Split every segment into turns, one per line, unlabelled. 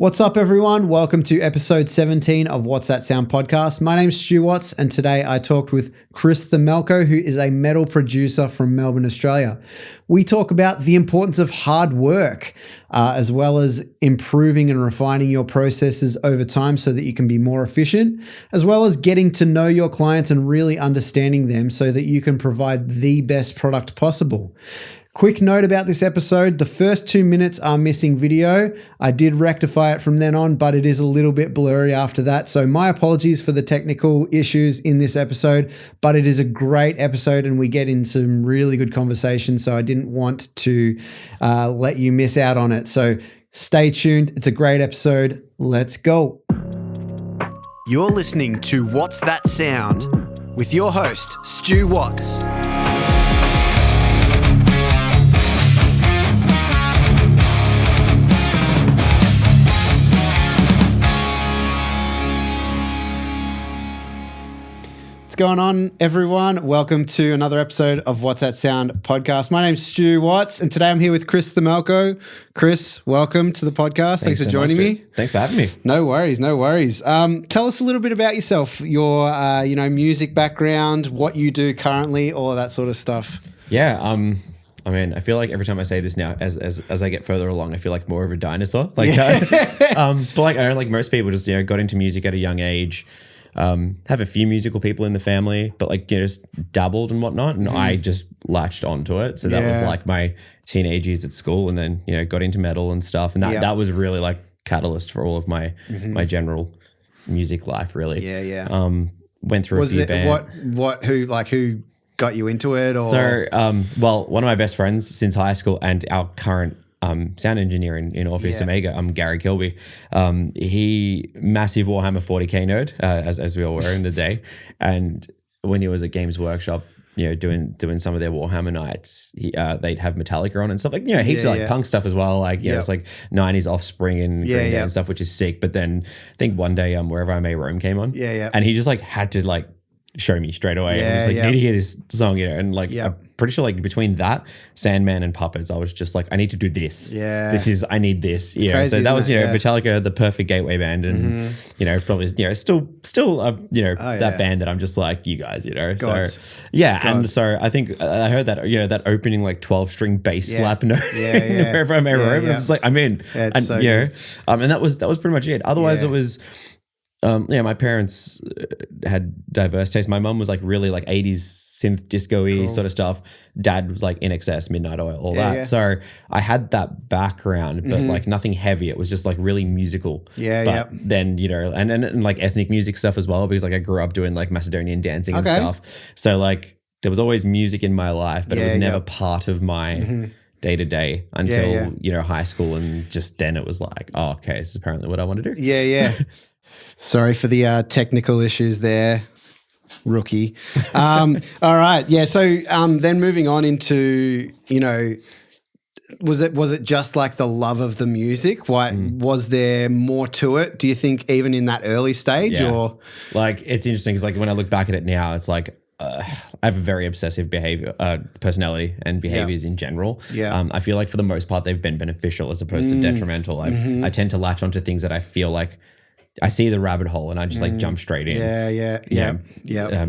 What's up, everyone? Welcome to episode 17 of What's That Sound podcast. My name's Stu Watts, and today I talked with Chris Themelco, who is a metal producer from Melbourne, Australia. We talk about the importance of hard work, as well as improving and refining your processes over time so that you can be more efficient, as well as getting to know your clients and really understanding them so that you can provide the best product possible. Quick note about this episode, the first 2 minutes are missing video. I did rectify it from then on, but it is a little bit blurry after that. So my apologies for the technical issues in this episode, but it is a great episode and we get in some really good conversation. So I didn't want to let you miss out on it. So stay tuned. It's a great episode. Let's go. You're listening to What's That Sound with your host, Stu Watts. What's going on, everyone? Welcome to another episode of What's That Sound podcast. My name's Stu Watts, and today I'm here with Chris Themelco. Chris, welcome to the podcast. Thanks for joining me.
Thanks for having me.
No worries. Tell us a little bit about yourself, your music background, what you do currently, all of that sort of stuff.
Yeah. I mean, I feel like every time I say this now, as I get further along, I feel like more of a dinosaur. But like I know, like most people, just got into music at a young age. Have a few musical people in the family, but just dabbled and whatnot, and I just latched onto it. So that was like my teenage years at school, and then got into metal and stuff, and that was really like catalyst for all of my my general music life, really. Went through a few bands. Who
got you into it? Or?
So, one of my best friends since high school and our current sound engineer in Orpheus Omega, Gary Kilby. He massive Warhammer 40k nerd, as we all were in the day. And when he was at Games Workshop, doing some of their Warhammer nights, they'd have Metallica on and stuff, heaps of punk stuff as well. It's like 90s Offspring and Green Day and stuff, which is sick. But then I think one day Wherever I May Roam came on, and he just had to show me straight away. I was like, need to hear this song, and I'm pretty sure between that, Sandman and Puppets, I was just like, I need to do this. I need this. Crazy, so that was, Metallica, the perfect gateway band, and probably still that band that I'm just like, you guys, and so I think I heard that that opening 12-string bass slap note Wherever I May Roam, and I was like, I'm in, and
so good.
And that was pretty much it. Otherwise, it was. My parents had diverse tastes. My mum was really 80s synth disco-y sort of stuff. Dad was INXS, Midnight Oil, all that. So I had that background, but nothing heavy. It was just really musical. Then, and ethnic music stuff as well, because I grew up doing Macedonian dancing and stuff. So there was always music in my life, but it was never part of my day to day until, high school. And just then it was okay, this is apparently what I want to do.
Sorry for the technical issues there, rookie. All right. Yeah. So then moving on into, was it just the love of the music? Was there more to it? Do you think even in that early stage or?
It's interesting because when I look back at it now, it's I have a very obsessive personality and behaviors in general. I feel for the most part, they've been beneficial as opposed to detrimental. I tend to latch onto things that I feel I see the rabbit hole and I just jump straight in.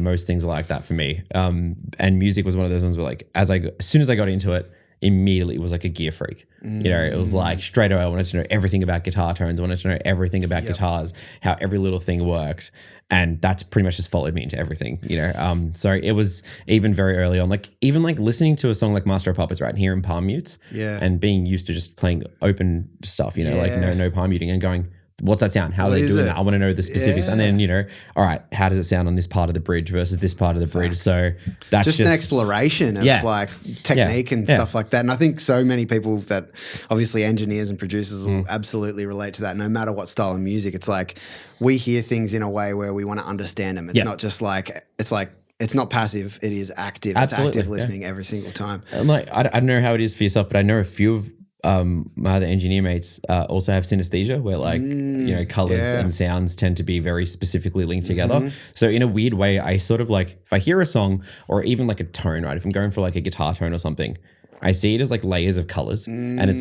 Most things are like that for me. And music was one of those ones where as soon as I got into it, immediately it was like a gear freak. It was straight away I wanted to know everything about guitar tones. I wanted to know everything about guitars, how every little thing worked. And that's pretty much just followed me into everything, So it was even very early on, even listening to a song like Master of Puppets right here in palm mutes and being used to just playing open stuff, no palm muting and going, what's that sound? How are they doing that? I want to know the specifics. And then, all right, how does it sound on this part of the bridge versus this part of the bridge? So that's
just an exploration of technique and stuff like that. And I think so many people that obviously engineers and producers will absolutely relate to that. No matter what style of music, it's we hear things in a way where we want to understand them. It's not just it's not passive. It is active.
Absolutely.
It's active listening every single time.
I don't know how it is for yourself, but I know a few of my other engineer mates also have synesthesia where colors and sounds tend to be very specifically linked together. So in a weird way, I sort of if I hear a song or even a tone, right? If I'm going for a guitar tone or something, I see it as layers of colors and it's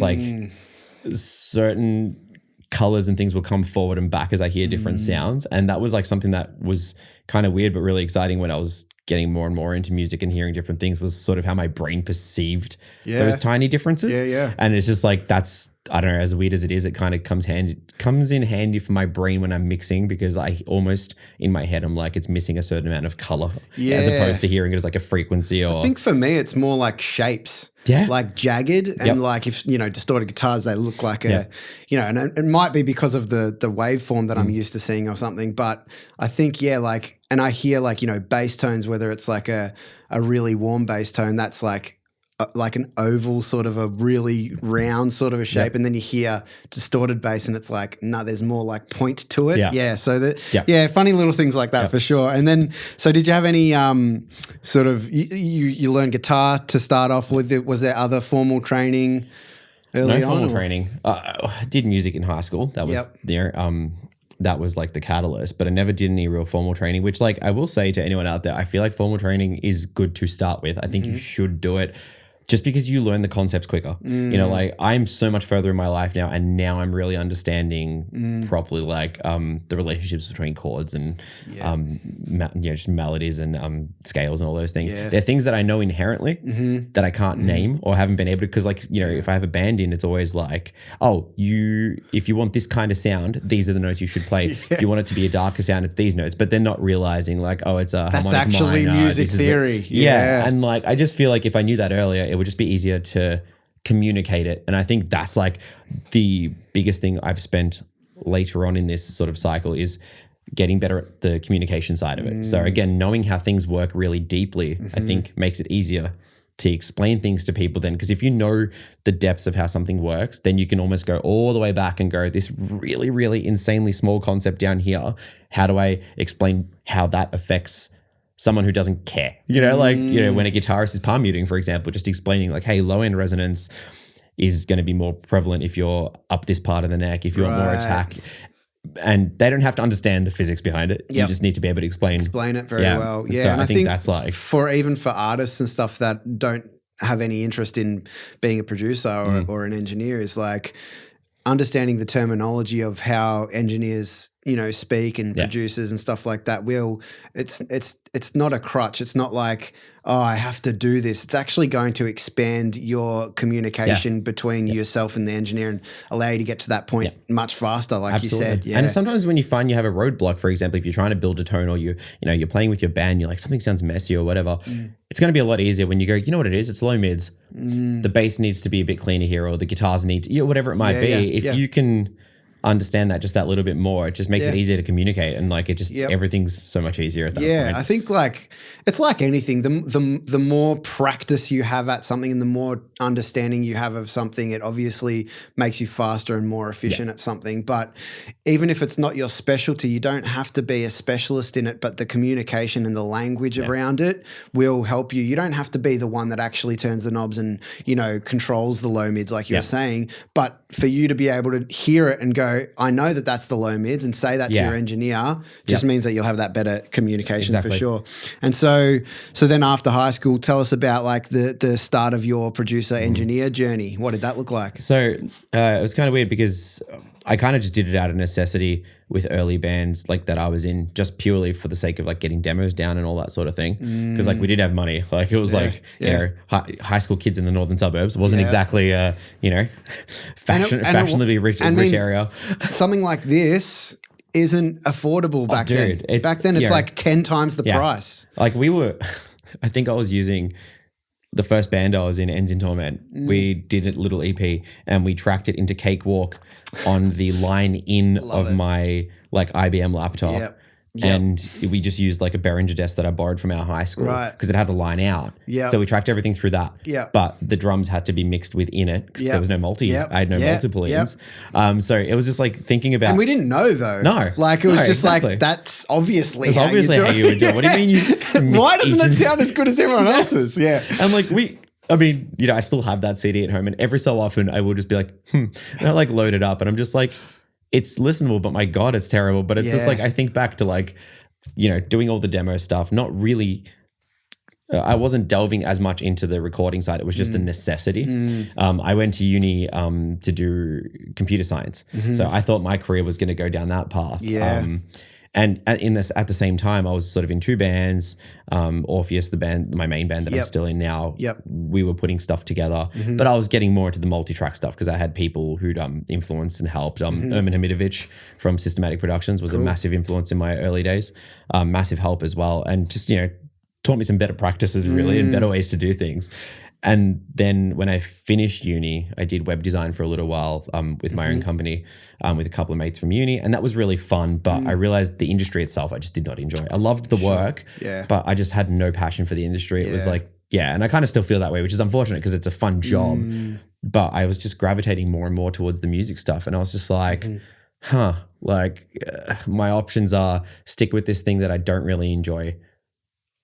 certain colors and things will come forward and back as I hear different sounds. And that was like something that was kind of weird, but really exciting when I was getting more and more into music and hearing different things, was sort of how my brain perceived those tiny differences. And it's just like, that's, I don't know, as weird as it is, it kind of comes in handy for my brain when I'm mixing, because I almost in my head, I'm like, it's missing a certain amount of color as opposed to hearing it as like a frequency. Or
I think for me, it's more like shapes. Like jagged and like if, distorted guitars, they look like a, and it might be because of the waveform that I'm used to seeing or something. But I think, like, and I hear like, bass tones, whether it's like a really warm bass tone, that's like an oval sort of a really round sort of a shape. And then you hear distorted bass and it's like, no, there's more like point to it. So funny little things like that for sure. And then, so did you have any sort of, you learned guitar to start off with? Was there other formal training early on?
No formal training. I did music in high school. That was there. That was like the catalyst, but I never did any real formal training, which, like, I will say to anyone out there, I feel like formal training is good to start with. I think you should do it. Just because you learn the concepts quicker. Like, I'm so much further in my life now, and now I'm really understanding properly, like, the relationships between chords and just melodies and scales and all those things. They're things that I know inherently that I can't name or haven't been able to, because, like, if I have a band in, it's always like, if you want this kind of sound, these are the notes you should play. If you want it to be a darker sound, it's these notes. But they're not realizing, like, it's a harmonic
that's actually
minor.
music theory.
And like, I just feel like if I knew that earlier, it would just be easier to communicate it. And I think that's like the biggest thing I've spent later on in this sort of cycle, is getting better at the communication side of it. So again, knowing how things work really deeply, I think makes it easier to explain things to people then. Because if you know the depths of how something works, then you can almost go all the way back and go, this really, really insanely small concept down here, how do I explain how that affects someone who doesn't care? When a guitarist is palm muting, for example, just explaining like, hey, low end resonance is going to be more prevalent if you're up this part of the neck, if you want more attack. And they don't have to understand the physics behind it. You just need to be able to explain
it very well.
So and I think that's like
for artists and stuff that don't have any interest in being a producer or an engineer, is like understanding the terminology of how engineers speak and producers and stuff like that. It's not a crutch. It's not like, I have to do this. It's actually going to expand your communication between yourself and the engineer and allow you to get to that point much faster, like
Absolutely.
you said.
And sometimes when you find you have a roadblock, for example, if you're trying to build a tone, or you're playing with your band, you're like, something sounds messy or whatever. It's going to be a lot easier when you go, you know what it is? It's low mids. The bass needs to be a bit cleaner here, or the guitars need to, whatever it might be. If you can understand that just that little bit more, it just makes it easier to communicate, and like it just everything's so much easier at that point.
I think like it's like anything, the more practice you have at something and the more understanding you have of something, it obviously makes you faster and more efficient at something. But even if it's not your specialty, you don't have to be a specialist in it, but the communication and the language around it will help you. You don't have to be the one that actually turns the knobs and controls the low mids like you're saying, but for you to be able to hear it and go, I know that that's the low mids, and say that to your engineer just means that you'll have that better communication for sure. And so then after high school, tell us about like the start of your producer engineer journey. What did that look like?
So it was kind of weird because I kind of just did it out of necessity with early bands like that I was in, just purely for the sake of like getting demos down and all that sort of thing. Because like we did have money. Like it was high school kids in the northern suburbs. It wasn't exactly fashionably rich area.
Something like this isn't affordable back then. Back then it's like 10 times the price.
Like I think I was using the first band I was in, Ends In Torment. We did a little EP and we tracked it into Cakewalk on the line in of my like IBM laptop. And we just used like a Behringer desk that I borrowed from our high school because it had a line out. So we tracked everything through that. But the drums had to be mixed within it because there was no multi. I had no multiple ins. So it was just like thinking about.
And we didn't know though.
No.
Like it was just like, that's obviously how you do
how you would do it. What do you mean you
Why doesn't it sound as good as everyone else's?
And like I still have that CD at home, and every so often I will just be like, and I like load it up and I'm just like, it's listenable, but my God, it's terrible. But it's just like, I think back to like, doing all the demo stuff, not really I wasn't delving as much into the recording side. It was just a necessity. I went to uni to do computer science. So I thought my career was going to go down that path.
Yeah.
And at the same time, I was sort of in two bands. Orpheus, the band, my main band that I'm still in now. We were putting stuff together, but I was getting more into the multi-track stuff because I had people who'd influenced and helped. Ermin Hamidovic from Systematic Productions was a massive influence in my early days. Massive help as well, and just taught me some better practices really and better ways to do things. And then when I finished uni, I did web design for a little while with my own company with a couple of mates from uni. And that was really fun. But I realized the industry itself, I just did not enjoy. I loved the work, but I just had no passion for the industry. It was like, and I kind of still feel that way, which is unfortunate because it's a fun job. But I was just gravitating more and more towards the music stuff. And I was just like, my options are stick with this thing that I don't really enjoy,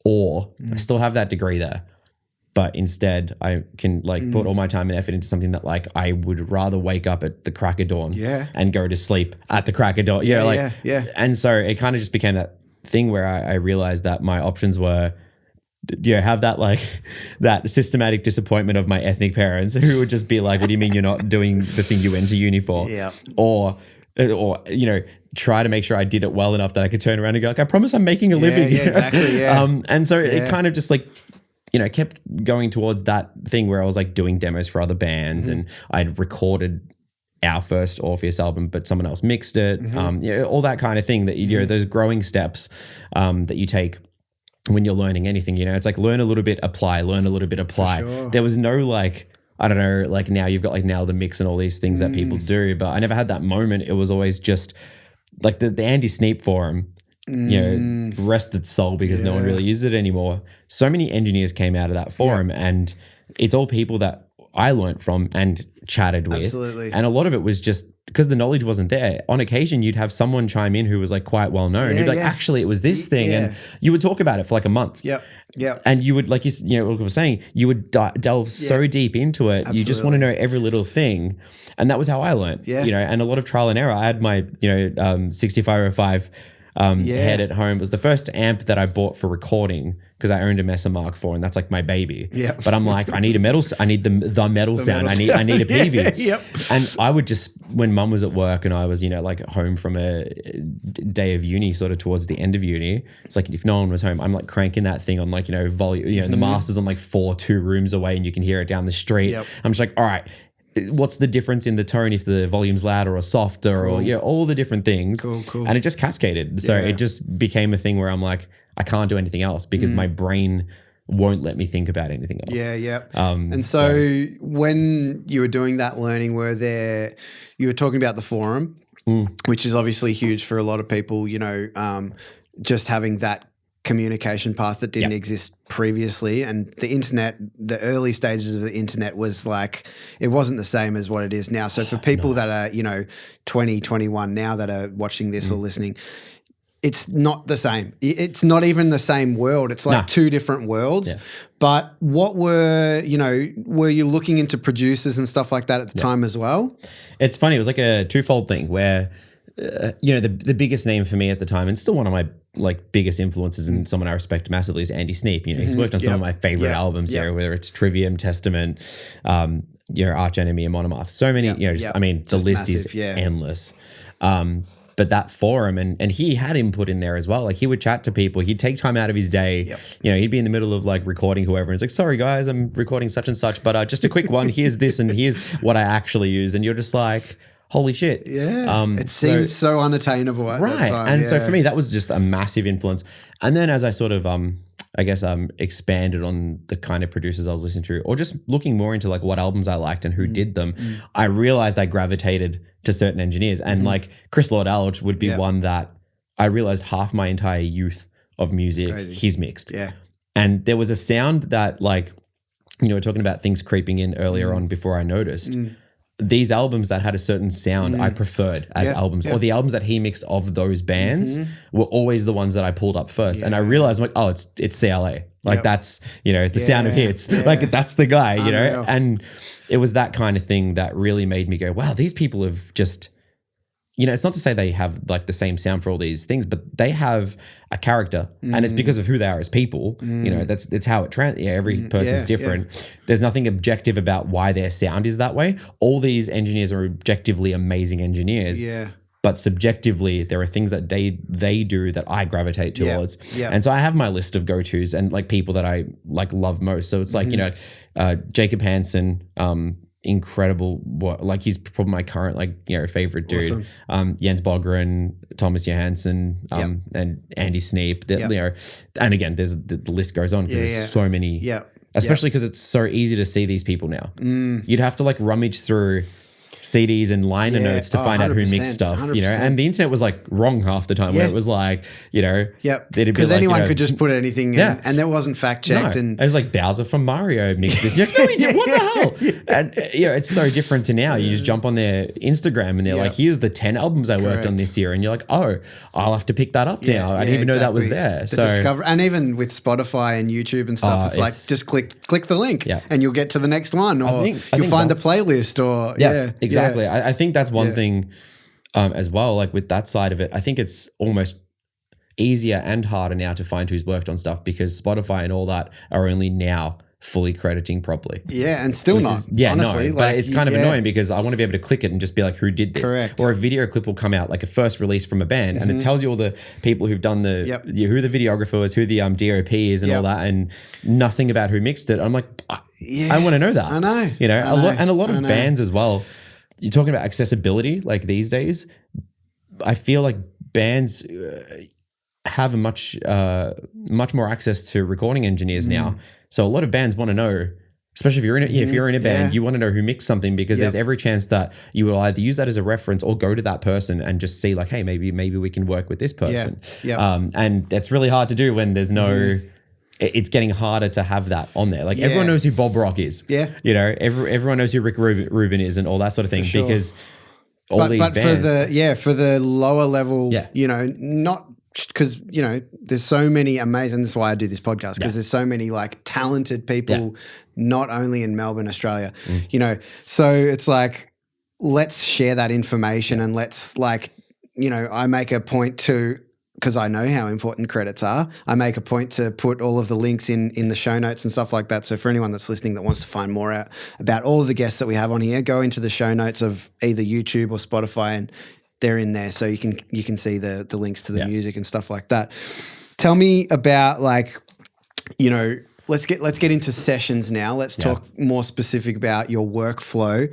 or I still have that degree there. But instead, I can put all my time and effort into something that I would rather wake up at the crack of dawn and go to sleep at the crack of dawn. And so it kind of just became that thing where I realized that my options were, have that that systematic disappointment of my ethnic parents who would just be like, what do you mean you're not doing the thing you went to uni for? Or try to make sure I did it well enough that I could turn around and go I promise I'm making a living.
Exactly.
And so it kind of just kept going towards that thing where I was doing demos for other bands and I'd recorded our first Orpheus album, but someone else mixed it. All that kind of thing that those growing steps that you take when you're learning anything. It's learn a little bit, apply, learn a little bit, apply. Sure. There was no I don't know, now you've got now the mix and all these things that people do, but I never had that moment. It was always just the Andy Sneap forum. Rest its soul because no one really uses it anymore. So many engineers came out of that forum and it's all people that I learned from and chatted with.
Absolutely.
And a lot of it was just because the knowledge wasn't there. On occasion, you'd have someone chime in who was quite well known. You'd be actually, it was this thing. And you would talk about it for a month.
Yep.
And you would, like like I was saying, you would delve so deep into it. Absolutely. You just want to know every little thing. And that was how I learned, and a lot of trial and error. I had my, 6505 head at home. It was the first amp that I bought for recording because I owned a Mesa Mark IV and that's my baby. But I'm I need a metal, I need the metal sound. I need a PV. And I would just, when mum was at work and I was, home from a day of uni, sort of towards the end of uni, it's if no one was home, I'm cranking that thing on volume, the master's on 2 rooms away and you can hear it down the street. I'm just all right, what's the difference in the tone if the volume's louder or softer or all the different things. Cool. And it just cascaded. So it just became a thing where I'm I can't do anything else because my brain won't let me think about anything else.
And so when you were doing that learning, you were talking about the forum, which is obviously huge for a lot of people, just having that communication path that didn't exist previously, and the internet, the early stages of the internet was it wasn't the same as what it is now. So for people that are 20, 21 now that are watching this or listening, it's not the same. It's not even the same world. It's two different worlds. But what were you looking into producers and stuff like that at the time as well?
It's funny. It was a twofold thing where the biggest name for me at the time, and still one of my biggest influences and someone I respect massively, is Andy Sneap. He's worked on some of my favorite albums, whether it's Trivium, Testament, Arch Enemy, and Monomath. So many, the list is endless. But that forum, and he had input in there as well. He would chat to people. He'd take time out of his day. He'd be in the middle of recording whoever. And it's sorry guys, I'm recording such and such, but just a quick one. Here's this and here's what I actually use. And you're just holy shit.
It seems so unattainable at that time.
And so for me, that was just a massive influence. And then as I sort of, expanded on the kind of producers I was listening to, or just looking more into what albums I liked and who did them, I realized I gravitated to certain engineers. And Chris Lord-Alge would be one that I realized half my entire youth of music, he's mixed. And there was a sound that we're talking about things creeping in earlier on before I noticed. These albums that had a certain sound I preferred as albums, or the albums that he mixed of those bands were always the ones that I pulled up first. And I realized it's CLA. That's, the sound of hits. That's the guy, and it was that kind of thing that really made me go, wow, these people have just, you know, it's not to say they have like the same sound for all these things, but they have a character, and it's because of who they are as people. You know, it's how it every person's different. Yeah. There's nothing objective about why their sound is that way. All these engineers are objectively amazing engineers.
Yeah.
But subjectively, there are things that they do that I gravitate towards.
Yeah.
And so I have my list of go-tos and like people that I like love most. So it's like, you know, Jacob Hansen, incredible, like he's probably my current like, you know, favorite dude. Awesome. Jens Bogren, Thomas Johansson, and Andy Sneap. You know, and again, the list goes on because there's so many. Yeah. Especially because it's so easy to see these people now. You'd have to like rummage through CDs and liner notes to find out who mixed stuff, 100%. You know, and the internet was like wrong half the time where it was like, you know,
because anyone could just put anything in and there wasn't fact checked.
No.
And
it was like Bowser from Mario mixed this. You're like, no, he did. What the hell? And you know, it's so different to now. You just jump on their Instagram and they're like, here's the 10 albums I worked on this year. And you're like, oh, I'll have to pick that up now. I didn't even know that was there.
And even with Spotify and YouTube and stuff, it's like just click the link and you'll get to the next one, or you'll find the playlist, or
exactly. I think that's one thing as well, like with that side of it. I think it's almost easier and harder now to find who's worked on stuff because Spotify and all that are only now fully crediting properly.
Yeah, and still not. Honestly,
but it's kind of annoying because I want to be able to click it and just be like, who did this?
Correct.
Or a video clip will come out, like a first release from a band, and it tells you all the people who've done who the videographer is, who the DOP is, and all that, and nothing about who mixed it. I'm like, I want to know that.
I know.
You know, a lot of bands as well. You're talking about accessibility, like these days. I feel like bands have a much more access to recording engineers now. So a lot of bands want to know, especially if you're in a band, you want to know who mixed something because there's every chance that you will either use that as a reference or go to that person and just see like, hey, maybe we can work with this person. And that's really hard to do when there's no. It's getting harder to have that on there. Like everyone knows who Bob Rock is. Yeah. You know, everyone knows who Rick Rubin is and all that sort of thing because these bands.
For the lower level, you know, not because, you know, there's so many amazing, this is why I do this podcast, because there's so many like talented people, not only in Melbourne, Australia, you know, so it's like, let's share that information and let's like, you know, I make a point to, because I know how important credits are, I make a point to put all of the links in the show notes and stuff like that. So for anyone that's listening that wants to find more out about all of the guests that we have on here, go into the show notes of either YouTube or Spotify and they're in there. So you can see the links to the music and stuff like that. Tell me about like, you know, let's get into sessions now. Let's talk more specific about your workflow.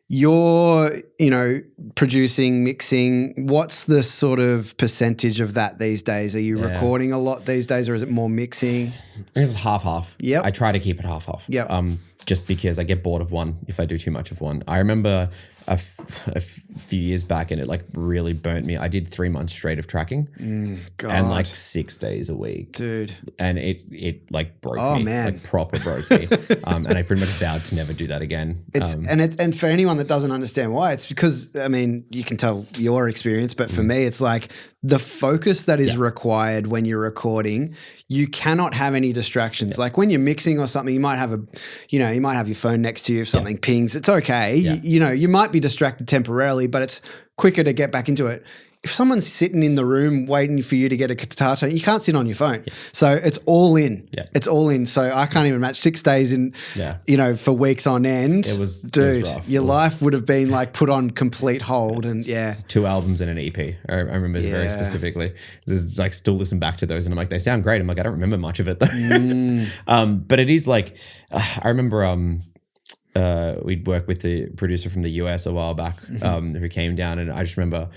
You're, you know, producing, mixing. What's the sort of percentage of that these days? Are you recording a lot these days or is it more mixing?
I think it's half-half.
Yep.
I try to keep it half-half.
Yep.
Just because I get bored of one if I do too much of one. I remember a few years back and it like really burnt me. I did 3 months straight of tracking and like 6 days a week.
Dude.
And it like broke me.
Oh man.
Like proper broke me. And I pretty much vowed to never do that again.
And for anyone that doesn't understand why, it's because, I mean, you can tell your experience, but for me, it's like the focus that is required when you're recording, you cannot have any distractions. Like when you're mixing or something, you might have your phone next to you if something pings. It's okay. You know, you might be distracted temporarily, but it's quicker to get back into it. If someone's sitting in the room waiting for you to get a guitar tone, you can't sit on your phone. Yeah. So it's all in. Yeah. It's all in. So I can't even match 6 days in, you know, for weeks on end.
It was rough.
Your life would have been like put on complete hold and
2 albums and an EP. I remember very specifically. There's like still listen back to those and I'm like, they sound great. I'm like, I don't remember much of it though. But it is like, I remember we'd work with the producer from the US a while back who came down and I just remember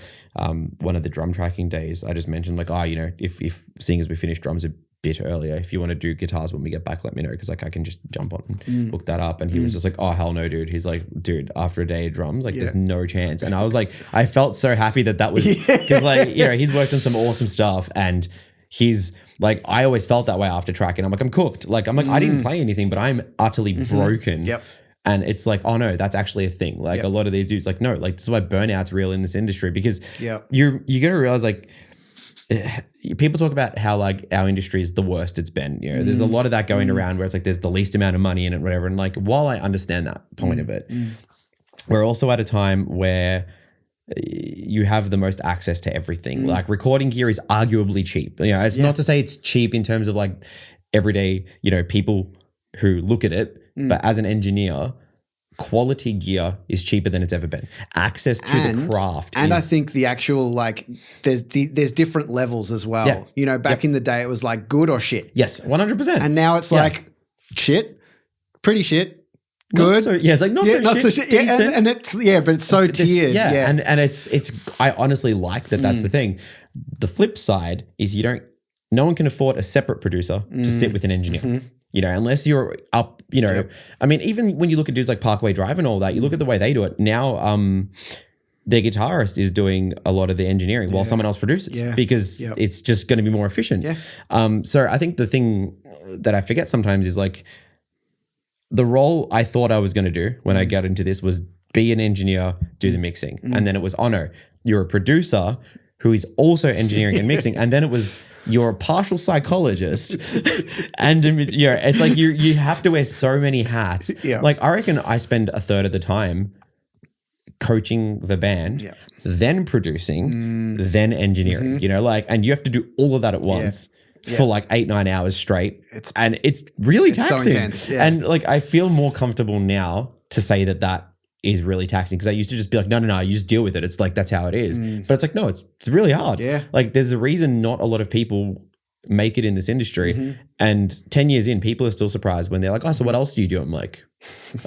one of the drum tracking days I just mentioned like, you know, if seeing as we finished drums a bit earlier, if you want to do guitars when we get back, let me know because like I can just jump on and look that up. And he was just like, oh hell no dude. He's like, dude, after a day of drums, like there's no chance. And I was like, I felt so happy that was because like, you know, he's worked on some awesome stuff and he's like, I always felt that way after tracking. I'm like, I'm cooked. Like, I'm like, I didn't play anything, but I'm utterly broken.
Yep.
And it's like, oh no, that's actually a thing. Like a lot of these dudes like, no, like this is why burnout's real in this industry because you got to realize like people talk about how like our industry is the worst it's been. You know, there's a lot of that going around where it's like there's the least amount of money in it, whatever. And like, while I understand that point of it, we're also at a time where you have the most access to everything. Like recording gear is arguably cheap. You know, it's not to say it's cheap in terms of like everyday, you know, people who look at it, but as an engineer, quality gear is cheaper than it's ever been. Access to the craft.
And I think the actual, like, there's different levels as well.
Yeah.
You know, back in the day, it was like good or shit.
Yes, 100%.
And now it's like shit, pretty shit, good.
It's like not so shit.
Yeah, and it's but it's so tiered.
And it's I honestly like that. That's the thing. The flip side is no one can afford a separate producer to sit with an engineer. You know, unless you're up, you know, I mean, even when you look at dudes like Parkway Drive and all that, you look at the way they do it. Now, their guitarist is doing a lot of the engineering while someone else produces because it's just going to be more efficient. So I think the thing that I forget sometimes is like the role I thought I was going to do when I got into this was be an engineer, do the mixing. And then it was, oh no, you're a producer who is also engineering and mixing. And then it was, you're a partial psychologist. And you know, it's like you have to wear so many hats. Like I reckon I spend a third of the time coaching the band, then producing, then engineering, you know, like, and you have to do all of that at once. For like 8-9 hours straight. It's really taxing.
So intense.
And like I feel more comfortable now to say that is really taxing because I used to just be like, no, you just deal with it. It's like, that's how it is. But it's like, no, it's really hard. Like there's a reason not a lot of people make it in this industry. And 10 years in, people are still surprised when they're like, oh, so what else do you do? I'm like,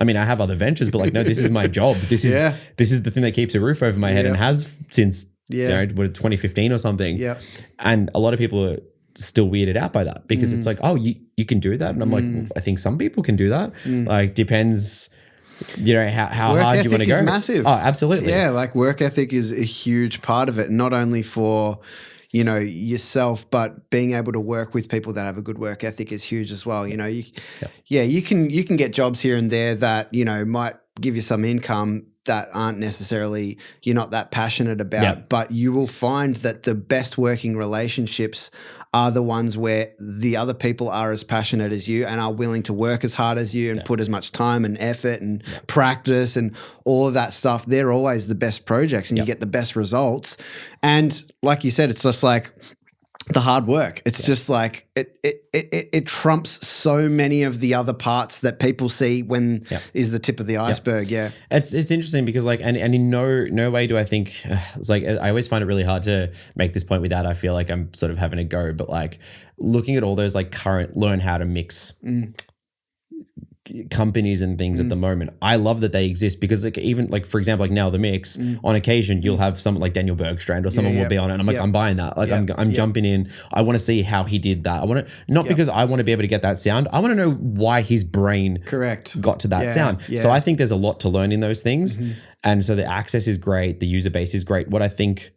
I mean, I have other ventures, but like, no, this is my job. This is the thing that keeps a roof over my head and has since, you know, 2015 or something. And a lot of people are still weirded out by that because it's like, oh, you can do that. And I'm like, well, I think some people can do that. Like depends, you know, how hard you want to go.
Work ethic is massive.
Oh, absolutely.
Yeah, like work ethic is a huge part of it, not only for, you know, yourself, but being able to work with people that have a good work ethic is huge as well. You know, you can get jobs here and there that, you know, might give you some income that aren't necessarily, you're not that passionate about, but you will find that the best working relationships are the ones where the other people are as passionate as you and are willing to work as hard as you and put as much time and effort and practice and all of that stuff. They're always the best projects and you get the best results. And like you said, it's just like the hard work. It's just like it trumps so many of the other parts that people see when is the tip of the iceberg.
It's interesting because like and in no way do I think it's like I always find it really hard to make this point without I feel like I'm sort of having a go, but like looking at all those like current learn how to mix companies and things at the moment. I love that they exist because like even like for example like Now the Mix on occasion you'll have someone like Daniel Bergstrand or someone will be on it and I'm like I'm buying that like I'm jumping in. I want to see how he did that. I want to not because I want to be able to get that sound. I want to know why his brain got to that sound. So I think there's a lot to learn in those things and so the access is great, the user base is great. What I think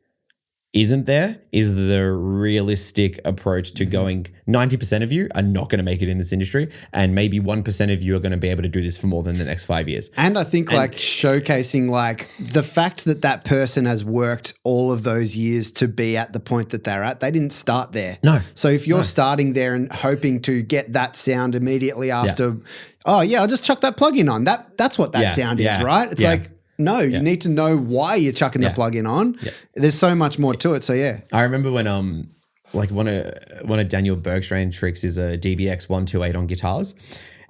isn't there is the realistic approach to going 90% of you are not going to make it in this industry and maybe 1% of you are going to be able to do this for more than the next 5 years.
And I think like showcasing like the fact that that person has worked all of those years to be at the point that they're at, they didn't start there.
No.
So if you're starting there and hoping to get that sound immediately after, oh yeah, I'll just chuck that plug-in on. That's what that sound is, right? It's like, no, you need to know why you're chucking the plug-in on. There's so much more to it. So
I remember when like one of Daniel Bergstrand tricks is a DBX 128 on guitars.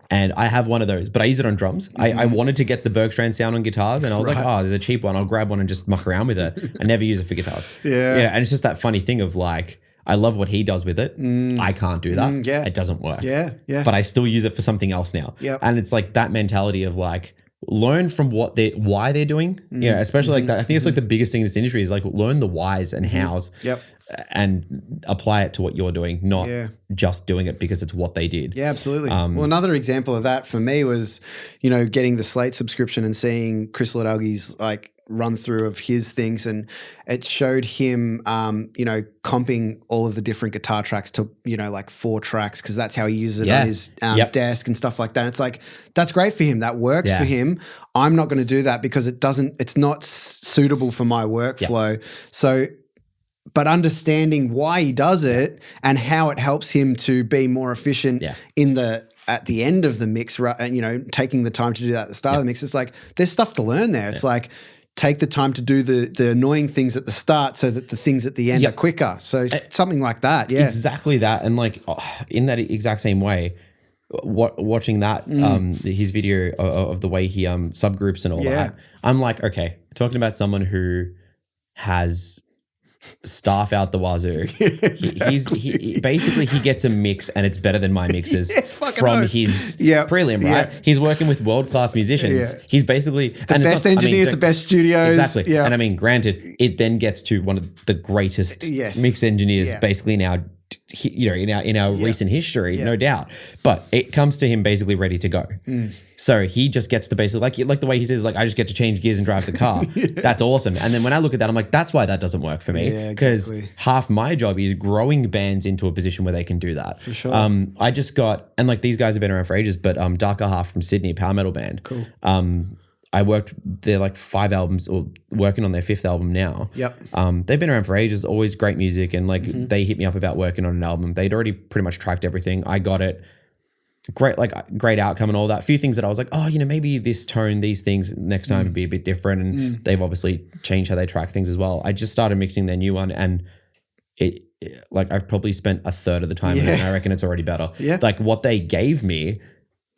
And I have one of those, but I use it on drums. I wanted to get the Bergstrand sound on guitars and I was like, oh, there's a cheap one. I'll grab one and just muck around with it. I never use it for guitars. And it's just that funny thing of like, I love what he does with it. I can't do that. It doesn't work. But I still use it for something else now. And it's like that mentality of like, learn from why they're doing. Especially like that. I think it's like the biggest thing in this industry is like learn the whys and hows and apply it to what you're doing, not just doing it because it's what they did.
Yeah, absolutely. Well, another example of that for me was, you know, getting the Slate subscription and seeing Chris Ledalgi's like run through of his things and it showed him, you know, comping all of the different guitar tracks to, you know, like 4 tracks because that's how he uses it on his desk and stuff like that. It's like, that's great for him. That works for him. I'm not going to do that because it's not suitable for my workflow. So, but understanding why he does it and how it helps him to be more efficient at the end of the mix, and you know, taking the time to do that at the start of the mix, it's like, there's stuff to learn there. It's like, take the time to do the annoying things at the start so that the things at the end are quicker. So something like that. Yeah.
Exactly that. And like in that exact same way, watching that, his video of the way he subgroups and all that, I'm like, okay, talking about someone who has staff out the wazoo. He basically he gets a mix and it's better than my mixes from his prelim, right? He's working with world-class musicians. He's basically
the best engineers, the best studios.
Exactly. Yeah. And I mean, granted, it then gets to one of the greatest mix engineers basically now. In our recent history, no doubt. But it comes to him basically ready to go. So he just gets to basically like the way he says, like, I just get to change gears and drive the car. That's awesome. And then when I look at that, I'm like, that's why that doesn't work for me. Because half my job is growing bands into a position where they can do that.
For sure.
I just got, and like these guys have been around for ages, but Darker Half from Sydney, power metal band.
Cool.
I worked their like 5 albums or working on their 5th album now.
Yep.
They've been around for ages, always great music. And like they hit me up about working on an album. They'd already pretty much tracked everything. I got it. Great outcome and all that. A few things that I was like, oh, maybe this tone, these things next time would be a bit different. And they've obviously changed how they track things as well. I just started mixing their new one and I've probably spent a third of the time in it and I reckon it's already better.
Yeah.
Like what they gave me,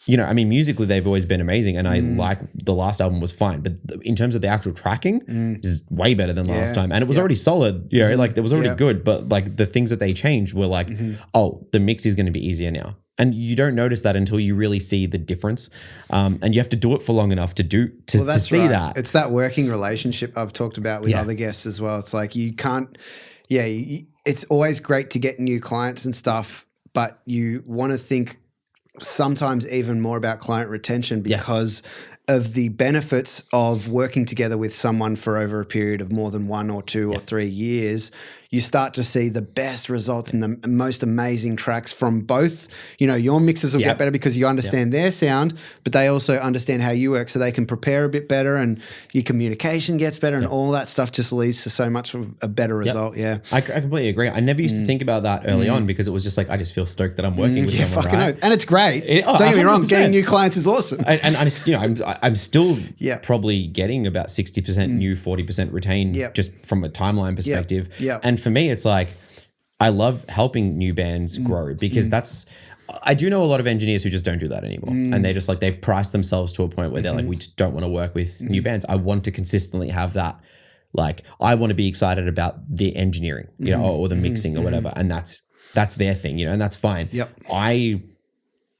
musically they've always been amazing and I like the last album was fine, but in terms of the actual tracking is way better than last time. And it was already solid, like it was already good, but like the things that they changed were like, oh, the mix is going to be easier now. And you don't notice that until you really see the difference. And you have to do it for long enough to see that.
It's that working relationship I've talked about with other guests as well. It's like you can't, it's always great to get new clients and stuff, but you want to think sometimes even more about client retention because of the benefits of working together with someone for over a period of more than 1 or 2 or 3 years. You start to see the best results and the most amazing tracks from both. Your mixes will get better because you understand their sound, but they also understand how you work so they can prepare a bit better and your communication gets better and all that stuff just leads to so much of a better result. Yeah.
I completely agree. I never used to think about that early on because it was just like, I just feel stoked that I'm working with someone,
fucking
right?
oath. And it's great. Don't get me wrong, getting new clients is awesome.
And I'm still probably getting about 60% new, 40% retained just from a timeline perspective. And for me, it's like, I love helping new bands grow because I do know a lot of engineers who just don't do that anymore. And they're just like, they've priced themselves to a point where they're like, we just don't want to work with new bands. I want to consistently have that. Like, I want to be excited about the engineering, or the mixing or whatever. And that's their thing, and that's fine. I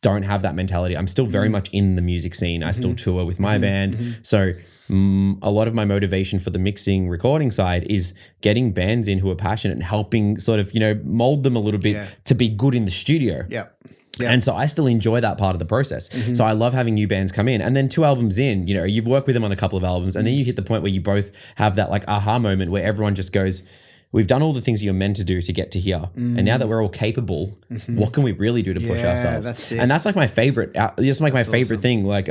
don't have that mentality. I'm still very much in the music scene. I still tour with my band. So a lot of my motivation for the mixing recording side is getting bands in who are passionate and helping sort of, mold them a little bit to be good in the studio. And so I still enjoy that part of the process. So I love having new bands come in and then 2 albums in, you've worked with them on a couple of albums and then you hit the point where you both have that like aha moment where everyone just goes, we've done all the things you're meant to do to get to here. And now that we're all capable, what can we really do to push ourselves?
That's it.
And that's like my favorite, my favorite thing. Like,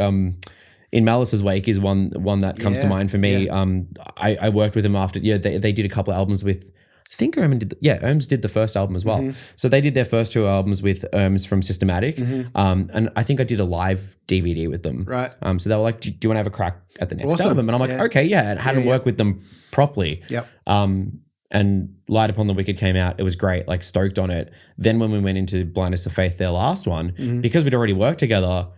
in Malice's wake is one that comes to mind for me. I worked with them after, they did a couple of albums with, I think Erms did the first album as well. So they did their first 2 albums with Erms from Systematic. And I think I did a live DVD with them.
Right.
So they were like, do you want to have a crack at the next album? And I'm like, okay, and hadn't worked with them properly. And Light Upon the Wicked came out. It was great, like stoked on it. Then when we went into Blindness of Faith, their last one, because we'd already worked together,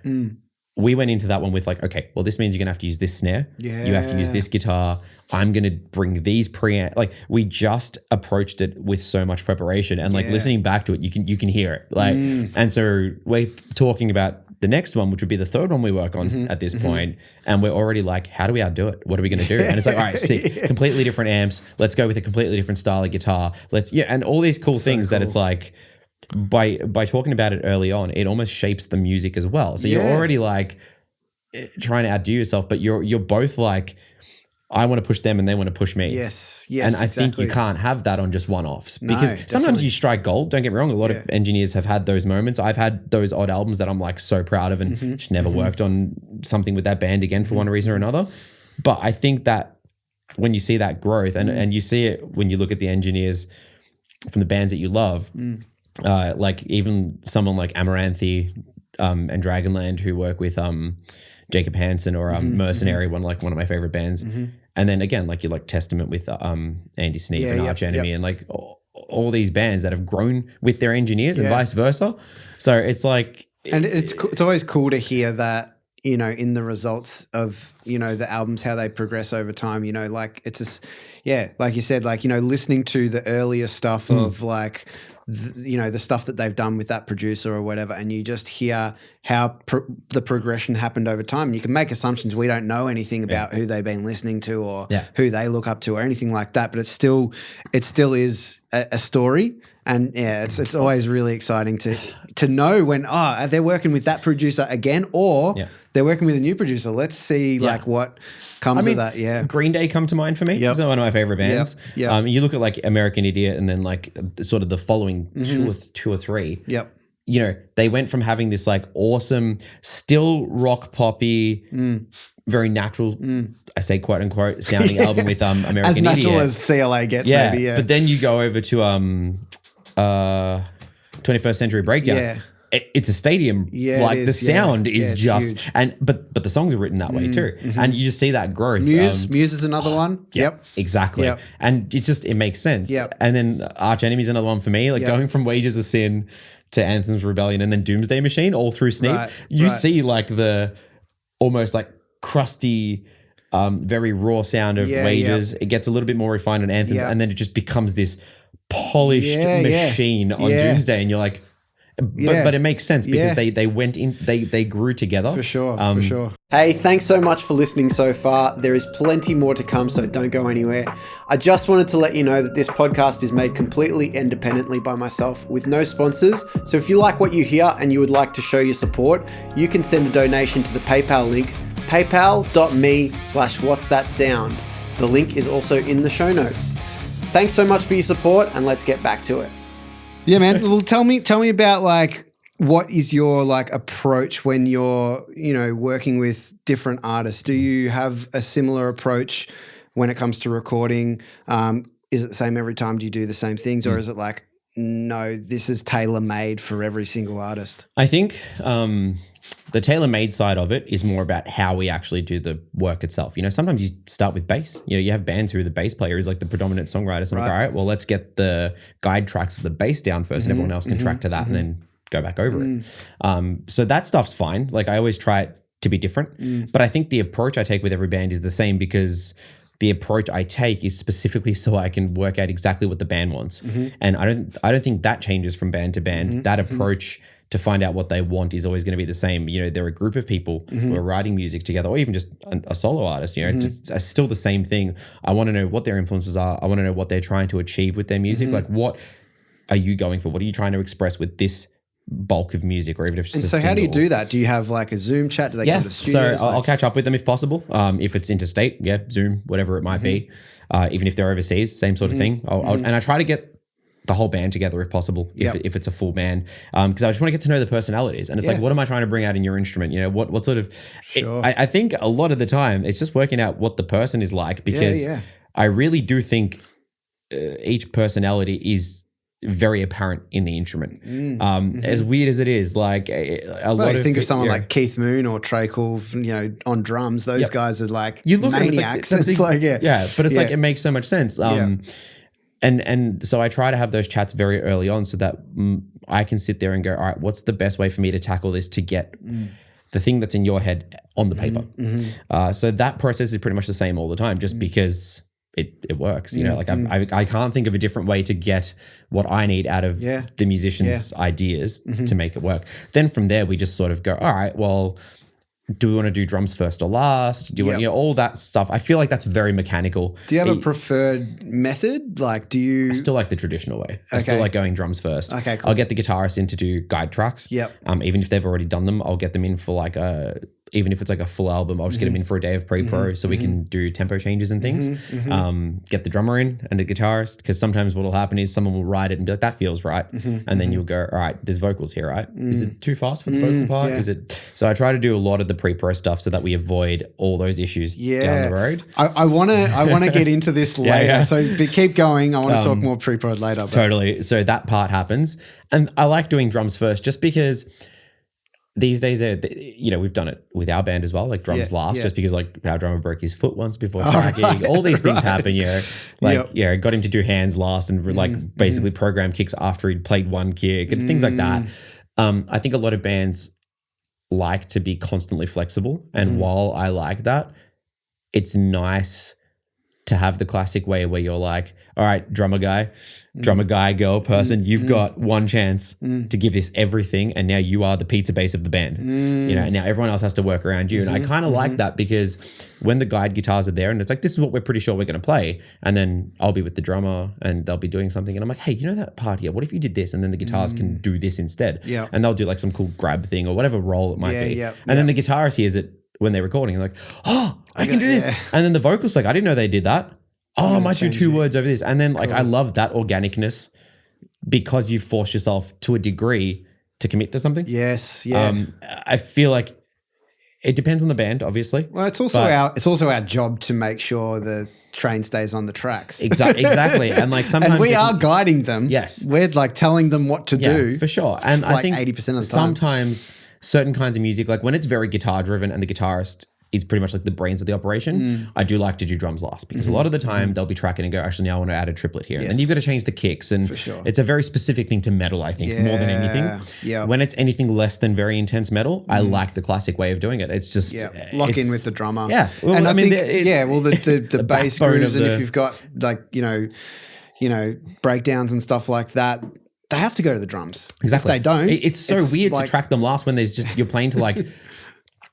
we went into that one with like, okay, well, this means you're going to have to use this snare. You have to use this guitar. I'm going to bring these preamp. Like we just approached it with so much preparation and like listening back to it, you can hear it. Like, and so we're talking about the next one, which would be the 3rd one we work on at this point, and we're already like, how do we outdo it? What are we going to do? And it's like, all right, sick, completely different amps. Let's go with a completely different style of guitar. And all these cool things that it's like, by talking about it early on, it almost shapes the music as well. So you're already like trying to outdo yourself, but you're both like, I want to push them and they want to push me.
Yes.
And I think you can't have that on just one-offs because sometimes you strike gold. Don't get me wrong. A lot of engineers have had those moments. I've had those odd albums that I'm like so proud of and just never worked on something with that band again for one reason or another. But I think that when you see that growth and you see it when you look at the engineers from the bands that you love, like even someone like Amaranthi and Dragonland who work with Jacob Hansen or Mercenary, one of my favorite bands. And then again, like you like Testament with Andy Sneap and Arch Enemy and like all these bands that have grown with their engineers and vice versa. So it's like,
and it's always cool to hear that, you know, in the results of, you know, the albums, how they progress over time, you know, like it's just, like you said, like, you know, listening to the earlier stuff of like, you know, the stuff that they've done with that producer or whatever, and you just hear how the progression happened over time. And you can make assumptions. We don't know anything about who they've been listening to or who they look up to or anything like that, but it still is a story. And it's always really exciting to know when they're working with that producer again, or they're working with a new producer. Let's see like what comes of that. Yeah,
Green Day come to mind for me. Yep. It's one of my favorite bands.
Yep.
You look at like American Idiot, and then like sort of the following two or three.
Yep.
You know, they went from having this like awesome, still rock poppy, very natural, I say quote unquote, sounding album with American Idiot.
As natural as CLA gets, maybe. Yeah.
But then you go over to 21st Century Breakdown.
Yeah.
It's a stadium. Like the sound is just
huge.
and but the songs are written that way too, and you just see that growth.
Muse is another one. Yep,
exactly.
Yep.
And it makes sense.
Yep.
And then Arch Enemy's another one for me. Like going from Wages of Sin to Anthem's Rebellion and then Doomsday Machine all through Sneap. You see like the almost like crusty, very raw sound of Wages. It gets a little bit more refined on Anthems, and then it just becomes this polished machine on Doomsday, and you're like. But it makes sense because they went in, they grew together.
For sure, for sure. Hey, thanks so much for listening so far. There is plenty more to come, so don't go anywhere. I just wanted to let you know that this podcast is made completely independently by myself with no sponsors. So if you like what you hear and you would like to show your support, you can send a donation to the PayPal link, paypal.me/whatsthatsound. The link is also in the show notes. Thanks so much for your support, and let's get back to it. Yeah, man. Well, tell me about like what is your like approach when you're, you know, working with different artists? Do you have a similar approach when it comes to recording? Is it the same every time? Do you do the same things, or is it like, no, this is tailor-made for every single artist?
I think the tailor-made side of it is more about how we actually do the work itself. You know, sometimes you start with bass. You know, you have bands who the bass player is like the predominant songwriter. So I'm like, all right, well, let's get the guide tracks of the bass down first, and everyone else can track to that and then go back over it. So that stuff's fine. Like I always try it to be different. But I think the approach I take with every band is the same, because the approach I take is specifically so I can work out exactly what the band wants. And I don't think that changes from band to band. That approach to find out what they want is always going to be the same. You know, they're a group of people who are writing music together, or even just a solo artist, you know, it's still the same thing. I want to know what their influences are. I want to know what they're trying to achieve with their music. Like, what are you going for? What are you trying to express with this bulk of music, or even if it's just
how do you do that? Do you have like a Zoom chat? Do they come to studios?
So I'll catch up with them if possible. If it's interstate, Zoom, whatever it might be. Even if they're overseas, same sort of thing. And I try to get the whole band together if possible, if it's a full band, because I just want to get to know the personalities. And it's like, what am I trying to bring out in your instrument? You know, what sort of, I think a lot of the time it's just working out what the person is like, because I really do think each personality is very apparent in the instrument. As weird as it is, like a lot of,
think of someone like Keith Moon or Trey Cool, you know, on drums. Those guys are like maniacs.
But it's like it makes so much sense. And so I try to have those chats very early on, so that I can sit there and go, all right, what's the best way for me to tackle this to get the thing that's in your head on the paper? So that process is pretty much the same all the time, just because it works. You know, like I can't think of a different way to get what I need out of the musician's ideas to make it work. Then from there, we just sort of go, all right, well, do we want to do drums first or last? Do you want, you know, all that stuff? I feel like that's very mechanical.
Do you have a preferred method? Like, I
still like the traditional way. I still like going drums first.
Okay, cool.
I'll get the guitarist in to do guide tracks. Even if they've already done them, I'll get them in for like even if it's like a full album, I'll just get them in for a day of pre-pro so we can do tempo changes and things. Get the drummer in and the guitarist, because sometimes what will happen is someone will write it and be like, that feels right. And then you'll go, all right, there's vocals here, right? Is it too fast for the vocal part? Is it? So I try to do a lot of the pre-pro stuff so that we avoid all those issues down the road.
I want to get into this later. So keep going. I want to talk more pre-pro later.
Totally. So that part happens. And I like doing drums first, just because these days, we've done it with our band as well, like drums last, just because like our drummer broke his foot once before tracking. All these things happen, got him to do hands last and like basically program kicks after he'd played one kick and things like that. I think a lot of bands like to be constantly flexible. And while I like that, it's nice to have the classic way where you're like, all right, drummer guy, girl, person, you've got one chance to give this everything, and now you are the pizza base of the band. And now everyone else has to work around you. And I kind of like that, because when the guide guitars are there and it's like, this is what we're pretty sure we're going to play, and then I'll be with the drummer and they'll be doing something, and I'm like, hey, you know that part here? What if you did this? And then the guitars can do this instead. And they'll do like some cool grab thing or whatever role it might be. And then the guitarist hears it when they're recording, like, oh, I can do this. And then the vocal's like, I didn't know they did that. Oh, I might do two words over this. And then like, I love that organicness, because you force yourself to a degree to commit to something.
Yes. Yeah.
I feel like it depends on the band, obviously.
Well, it's also our job to make sure the train stays on the tracks.
Exactly. And like sometimes,
and we are guiding them.
Yes.
We're like telling them what to do.
For sure. And
like
I think
80% of the time.
Sometimes certain kinds of music, like when it's very guitar driven and the guitarist is pretty much like the brains of the operation, I do like to do drums last, because a lot of the time they'll be tracking and go, actually, now I want to add a triplet here. And then you've got to change the kicks. And it's a very specific thing to metal, I think, more than anything.
Yeah.
When it's anything less than very intense metal, I like the classic way of doing it. It's just
lock in with the drummer.
Yeah. Well,
and I think the bass grooves, and if you've got like, breakdowns and stuff like that, they have to go to the drums.
Exactly.
If they don't,
it's so weird to track them last when there's just, you're playing to like,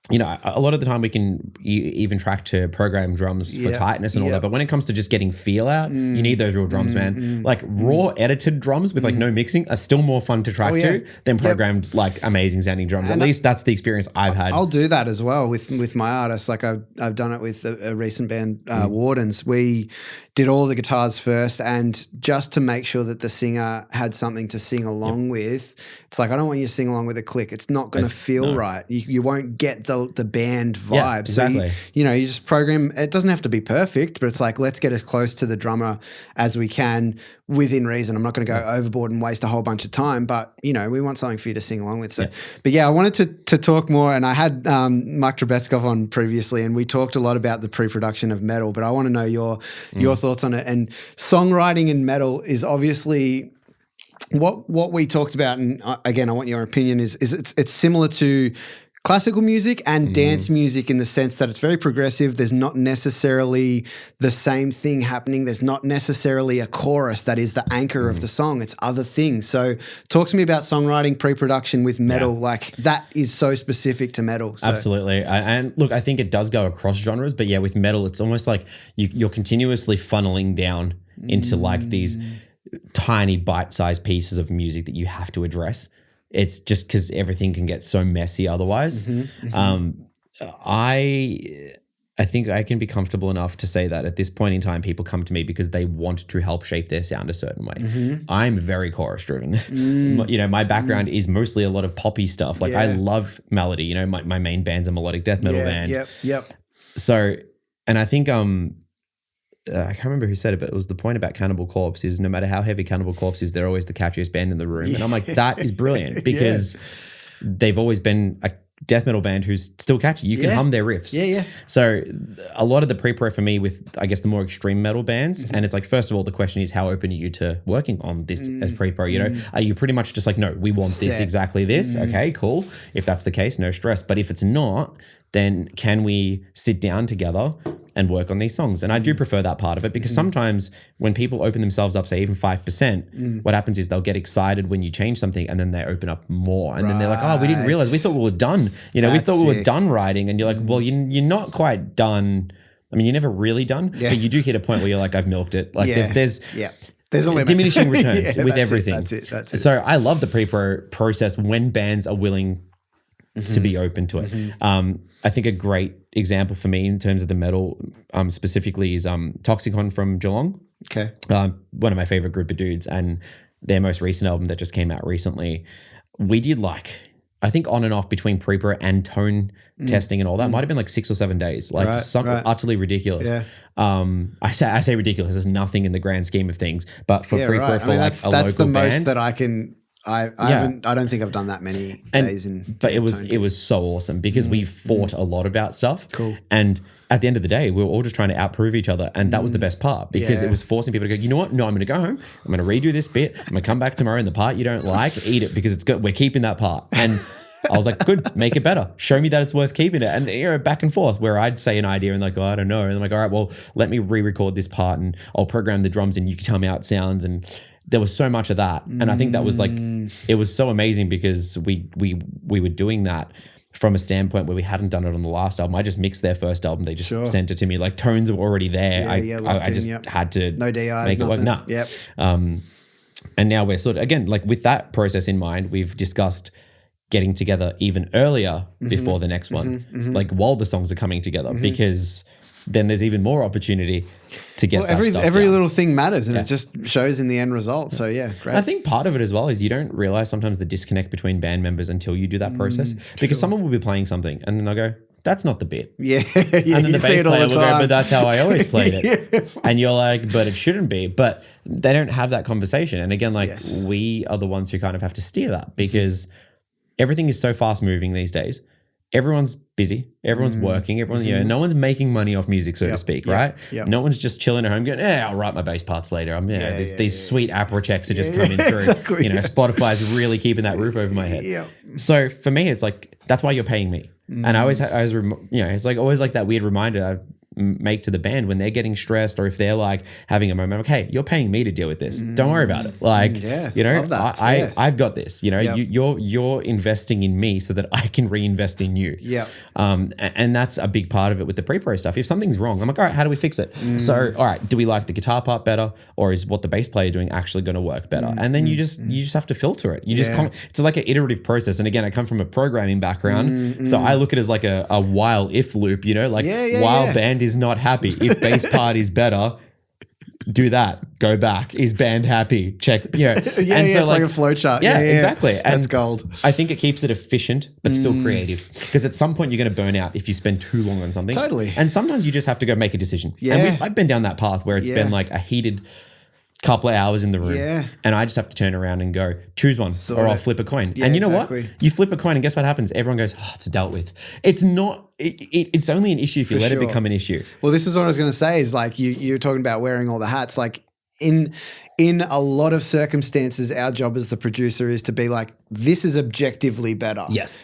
a lot of the time we can even track to program drums for tightness and all that. But when it comes to just getting feel out, you need those real drums, man. Like raw edited drums with like no mixing are still more fun to track to than programmed like amazing sounding drums. And at least that's the experience I've had.
I'll do that as well with my artists. Like I've done it with a recent band, Wardens. We did all the guitars first, and just to make sure that the singer had something to sing along with. It's like, I don't want you to sing along with a click. It's not going to feel right. You won't get the band vibe.
Yeah, exactly.
So you just program. It doesn't have to be perfect, but it's like, let's get as close to the drummer as we can within reason. I'm not going to go overboard and waste a whole bunch of time, but we want something for you to sing along with. So, but I wanted to talk more, and I had Mike Trebetskov on previously, and we talked a lot about the pre-production of metal, but I want to know your thoughts on it. And songwriting in metal is obviously what we talked about, and again, I want your opinion, is it's similar to classical music and dance music in the sense that it's very progressive. There's not necessarily the same thing happening. There's not necessarily a chorus that is the anchor of the song. It's other things. So talk to me about songwriting, pre-production with metal. Like that is so specific to metal. So.
Absolutely. And look, I think it does go across genres, but with metal, it's almost like you're continuously funneling down into like these tiny bite-sized pieces of music that you have to address. It's just because everything can get so messy otherwise. I think I can be comfortable enough to say that at this point in time, people come to me because they want to help shape their sound a certain way. I'm very chorus driven. My background is mostly a lot of poppy stuff. Like I love melody. My main band's a melodic death metal band. So, and I think I can't remember who said it, but it was the point about Cannibal Corpse is no matter how heavy Cannibal Corpse is, they're always the catchiest band in the room. And I'm like, that is brilliant because they've always been a death metal band who's still catchy. You can hum their riffs. So a lot of the pre-pro for me with, I guess, the more extreme metal bands, and it's like, first of all, the question is, how open are you to working on this as pre-pro? Are you pretty much just like, no, we want this, exactly this. Okay, cool. If that's the case, no stress. But if it's not, then can we sit down together and work on these songs? And I do prefer that part of it because sometimes when people open themselves up, say even 5%, what happens is they'll get excited when you change something and then they open up more. And then they're like, oh, we didn't realize, we thought we were done. We thought we were done writing. And you're like, well, you're not quite done. I mean, you're never really done, but you do hit a point where you're like, I've milked it. Like there's
a limit.
Diminishing returns with everything.
That's it.
So I love the pre-pro process when bands are willing to be open to it. I think a great example for me in terms of the metal specifically is Toxicon from Geelong.
Okay.
One of my favorite group of dudes, and their most recent album that just came out recently, we did like, I think on and off between pre-pro and tone testing and all that might have been like 6 or 7 days, like something utterly ridiculous. I say ridiculous. There's nothing in the grand scheme of things, but for pre-pro for like a local
that's the most
band,
that I can I don't think I've done that many days in.
But it was so awesome because we fought a lot about stuff.
Cool.
And at the end of the day, we were all just trying to outprove each other. And that was the best part because it was forcing people to go, you know what? No, I'm going to go home. I'm going to redo this bit. I'm going to come back tomorrow and the part you don't like, eat it because it's good. We're keeping that part. And I was like, good, make it better. Show me that it's worth keeping it. And back and forth where I'd say an idea and like, oh, I don't know. And I'm like, all right, well, let me re-record this part and I'll program the drums and you can tell me how it sounds. And there was so much of that. And I think that was like, it was so amazing because we were doing that from a standpoint where we hadn't done it on the last album. I just mixed their first album. They just sent it to me. Like tones were already there. I just had to
no DIs,
make it work. No.
Yep.
And now we're sort of, again, like with that process in mind, we've discussed getting together even earlier before the next one, like while the songs are coming together, because then there's even more opportunity to get
every little thing matters and it just shows in the end result. So yeah, great.
I think part of it as well is you don't realize sometimes the disconnect between band members until you do that process because someone will be playing something and then they'll go, that's not the bit.
Yeah.
And then the bass player will go, but that's how I always played it. And you're like, but it shouldn't be. But they don't have that conversation. And again, like we are the ones who kind of have to steer that because everything is so fast moving these days. Everyone's busy. Everyone's working. Everyone, no one's making money off music, so to speak, right?
Yep.
No one's just chilling at home going, I'll write my bass parts later. These sweet APRA checks are just coming through.
Exactly,
Spotify's really keeping that roof over my head.
Yep.
So for me, it's like, that's why you're paying me. And I always it's like always like that weird reminder I make to the band when they're getting stressed or if they're like having a moment, I'm like, hey, you're paying me to deal with this. Don't worry about it. Like,
love that.
I've got this, you're investing in me so that I can reinvest in you.
Yeah.
And that's a big part of it with the pre-pro stuff. If something's wrong, I'm like, all right, how do we fix it? So, all right, do we like the guitar part better or is what the bass player doing actually going to work better? And then you just have to filter it. It's like an iterative process. And again, I come from a programming background. So I look at it as like a while if loop, while band is not happy. If bass part is better, do that. Go back. Is band happy? Check.
It's like a flow chart.
Yeah, exactly. And
that's gold.
I think it keeps it efficient, but still creative. Because at some point you're going to burn out if you spend too long on something.
Totally.
And sometimes you just have to go make a decision.
Yeah.
And I've been down that path where it's been like a heated couple of hours in the room and I just have to turn around and go choose one or I'll flip a coin. And you know what? You flip a coin and guess what happens? Everyone goes, it's dealt with. It's not, it's only an issue if you let it become an issue.
Well, this is what I was going to say is like you're talking about wearing all the hats. Like in a lot of circumstances, our job as the producer is to be like, this is objectively better.
Yes.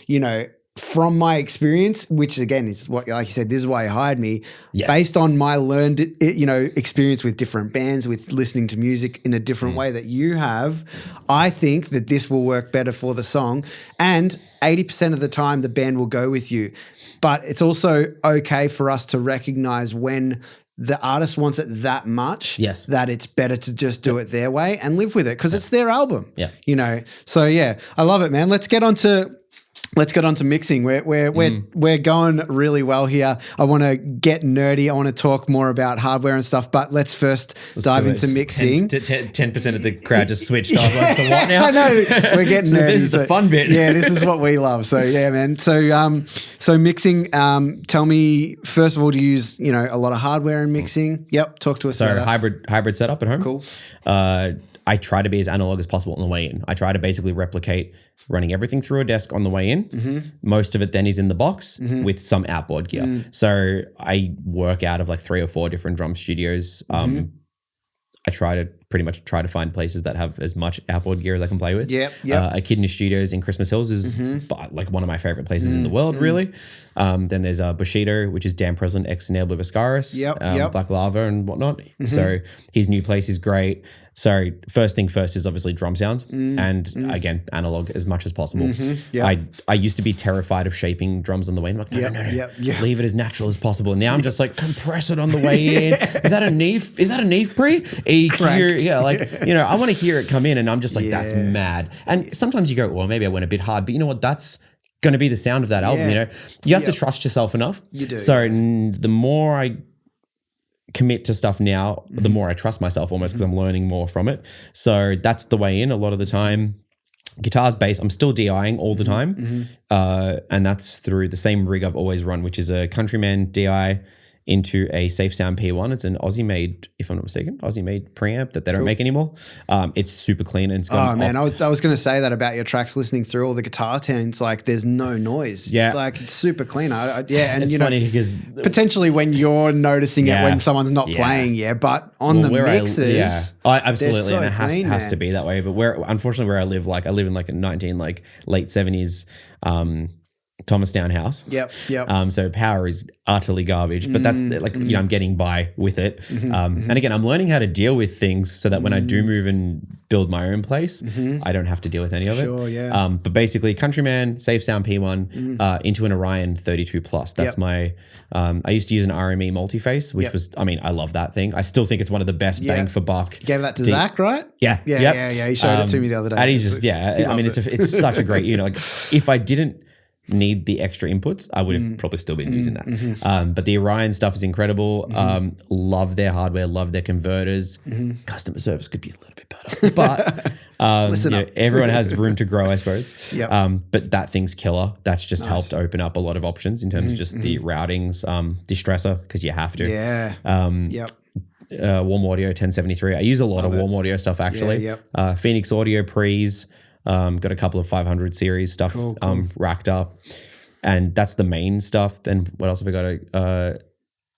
From my experience, which again is what, like you said, this is why you hired me, based on my learned, experience with different bands, with listening to music in a different way that you have, I think that this will work better for the song. And 80% of the time the band will go with you. But it's also okay for us to recognize when the artist wants it that much that it's better to just do it their way and live with it because it's their album. So I love it, man. Let's get on to mixing. We're going really well here. I want to get nerdy. I want to talk more about hardware and stuff, but let's dive into mixing.
10% of the crowd just switched off. Like, the what now?
I know. We're getting nerdy.
This is the fun bit.
Yeah, this is what we love. So yeah, man. So mixing. Tell me first of all, do you use a lot of hardware in mixing? Yep. Talk to us.
So
about
hybrid setup at home.
Cool.
I try to be as analog as possible on the way in. I try to basically replicate running everything through a desk on the way in. Most of it then is in the box with some outboard gear. So I work out of like 3 or 4 different drum studios. I pretty much try to find places that have as much outboard gear as I can play with. Echidna Studios in Christmas Hills is like one of my favorite places in the world, really. Then there's Bushido, which is Dan Preslin, ex-Naberus Viscaris, Black Lava and whatnot. So his new place is great. So first thing first is obviously drum sounds and again, analog as much as possible. I used to be terrified of shaping drums on the way in. I'm like, no. Leave it as natural as possible. And now I'm just like, compress it on the way in. Is that a Neve pre? EQ, I want to hear it come in and I'm just like, that's mad. And sometimes you go, well, maybe I went a bit hard, but you know what? That's going to be the sound of that album, You have to trust yourself enough.
You do.
So the more I commit to stuff now, the more I trust myself almost because I'm learning more from it. So that's the way in a lot of the time. Guitars, bass, I'm still DIing all the time. And that's through the same rig I've always run, which is a Countryman DI into a Safe Sound P1. It's an Aussie made, if I'm not mistaken, Aussie made preamp that they don't make anymore. It's super clean and it's got
I was going to say that about your tracks. Listening through all the guitar tunes, like there's no noise.
Yeah,
like it's super clean. And
it's funny because
potentially when you're noticing it when someone's not playing, but on the mixes,
absolutely, and it
clean,
has to be that way. But unfortunately where I live, like I live in like a late 70s. Thomastown house.
Yep.
So power is utterly garbage, but that's like, I'm getting by with it. And again, I'm learning how to deal with things so that when I do move and build my own place, I don't have to deal with any of it.
Sure, yeah.
But basically Countryman, Safe Sound P1, into an Orion 32 Plus. That's my, I used to use an RME multi-face, which was, I love that thing. I still think it's one of the best bang for buck.
You gave that to Zach, right?
Yeah.
He showed it to me the other day.
And he's just, it's such a great, like if I didn't need the extra inputs, I would have probably still been using that. But the Orion stuff is incredible. Love their hardware, love their converters. Customer service could be a little bit better, but everyone has room to grow, I suppose. But that thing's killer. That's just helped open up a lot of options in terms of just the routings, distressor, because you have to. Warm Audio 1073. I use a lot of Warm Audio stuff actually. Phoenix Audio pre's. Got a couple of 500 series stuff racked up, and that's the main stuff. Then what else have I got?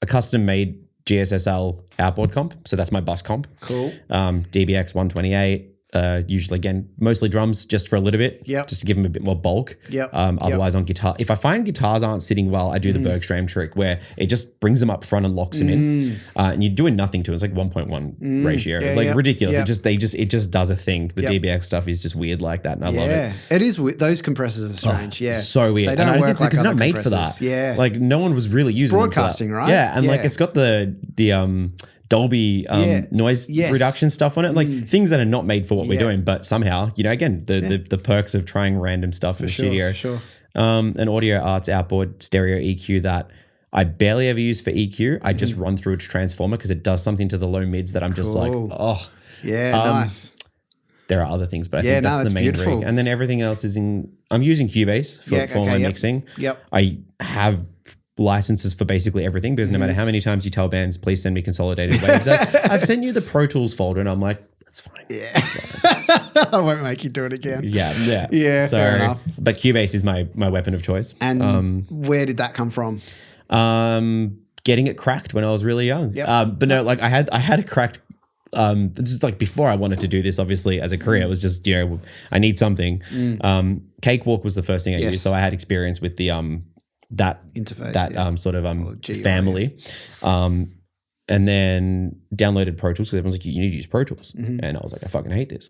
A custom made GSSL outboard comp. So that's my bus comp.
Cool.
DBX 128. Usually again, mostly drums just for a little bit, just to give them a bit more bulk. Otherwise on guitar, if I find guitars aren't sitting well, I do the Bergstrom trick where it just brings them up front and locks them in, and you're doing nothing to it. It's like 1.1 ratio. It's like ridiculous. It just does a thing. The DBX stuff is just weird like that, and I love it.
It is. Those compressors are strange.
So weird.
They don't work like
it's
other
not made for
compressors.
that. Like no one was really using
broadcasting,
them for that.
right?
Yeah, and like it's got the Dolby noise reduction stuff on it, like things that are not made for what we're doing, but somehow, again, the perks of trying random stuff in the studio.
Sure.
An Audio Arts outboard stereo EQ that I barely ever use for EQ. I just run through its transformer because it does something to the low mids that I'm just like, oh.
Yeah, nice.
There are other things, but I think that's the main rig. And then everything else is I'm using Cubase for my mixing. I have licenses for basically everything because no matter how many times you tell bands, please send me consolidated waves. I've sent you the Pro Tools folder and I'm like, that's fine.
I won't make you do it again.
Yeah,
so, fair enough.
But Cubase is my weapon of choice.
And where did that come from?
Getting it cracked when I was really young. But no, like I had it cracked just like before I wanted to do this, obviously as a career. It was just, I need something. Cakewalk was the first thing I used. So I had experience with the that
interface,
sort of family, and then downloaded Pro Tools because everyone's like, you need to use Pro Tools, and I was like, I fucking hate this.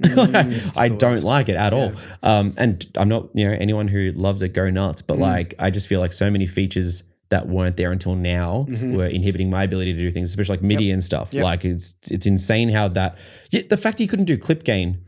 I don't like it at all. And I'm not anyone who loves it, go nuts, but like I just feel like so many features that weren't there until now were inhibiting my ability to do things, especially like MIDI and stuff. Like it's insane how the fact that you couldn't do clip gain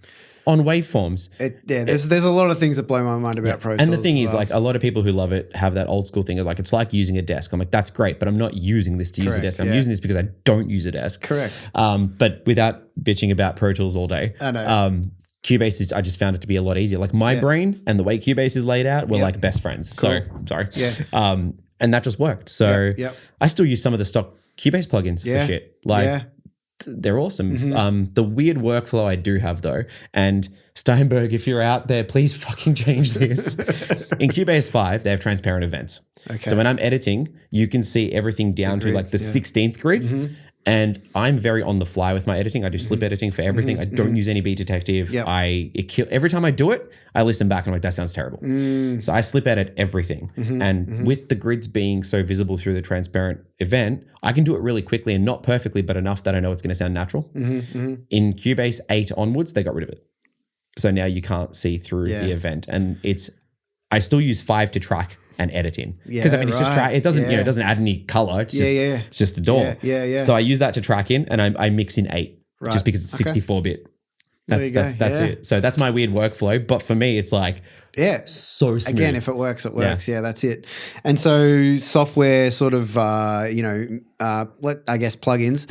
on waveforms.
There's a lot of things that blow my mind about Pro Tools.
And the thing is, like, a lot of people who love it have that old school thing of like, it's like using a desk. I'm like, that's great, but I'm not using this to use a desk. I'm using this because I don't use a desk.
Correct.
But without bitching about Pro Tools all day.
I know.
Cubase I just found it to be a lot easier. Like my brain and the way Cubase is laid out were like best friends. Cool. So, sorry. And that just worked. So I still use some of the stock Cubase plugins for shit. Like, they're awesome. The weird workflow I do have though, and Steinberg, if you're out there, please fucking change this. In Cubase 5, they have transparent events. Okay. So when I'm editing, you can see everything down to like the 16th grid. And I'm very on the fly with my editing. I do slip editing for everything. I don't use any beat detective. Every time I do it, I listen back and I'm like, that sounds terrible. So I slip edit everything. And with the grids being so visible through the transparent event, I can do it really quickly and not perfectly, but enough that I know it's going to sound natural. In Cubase 8 onwards, they got rid of it. So now you can't see through the event. And I still use 5 to track and edit in because it's just track. It doesn't it doesn't add any color. It's just it's just the door. So I use that to track in, and I mix in 8 just because it's 64-bit. That's it. So that's my weird workflow. But for me, it's like so smooth.
Again, if it works, it works. Yeah, that's it. And so software sort of I guess plugins.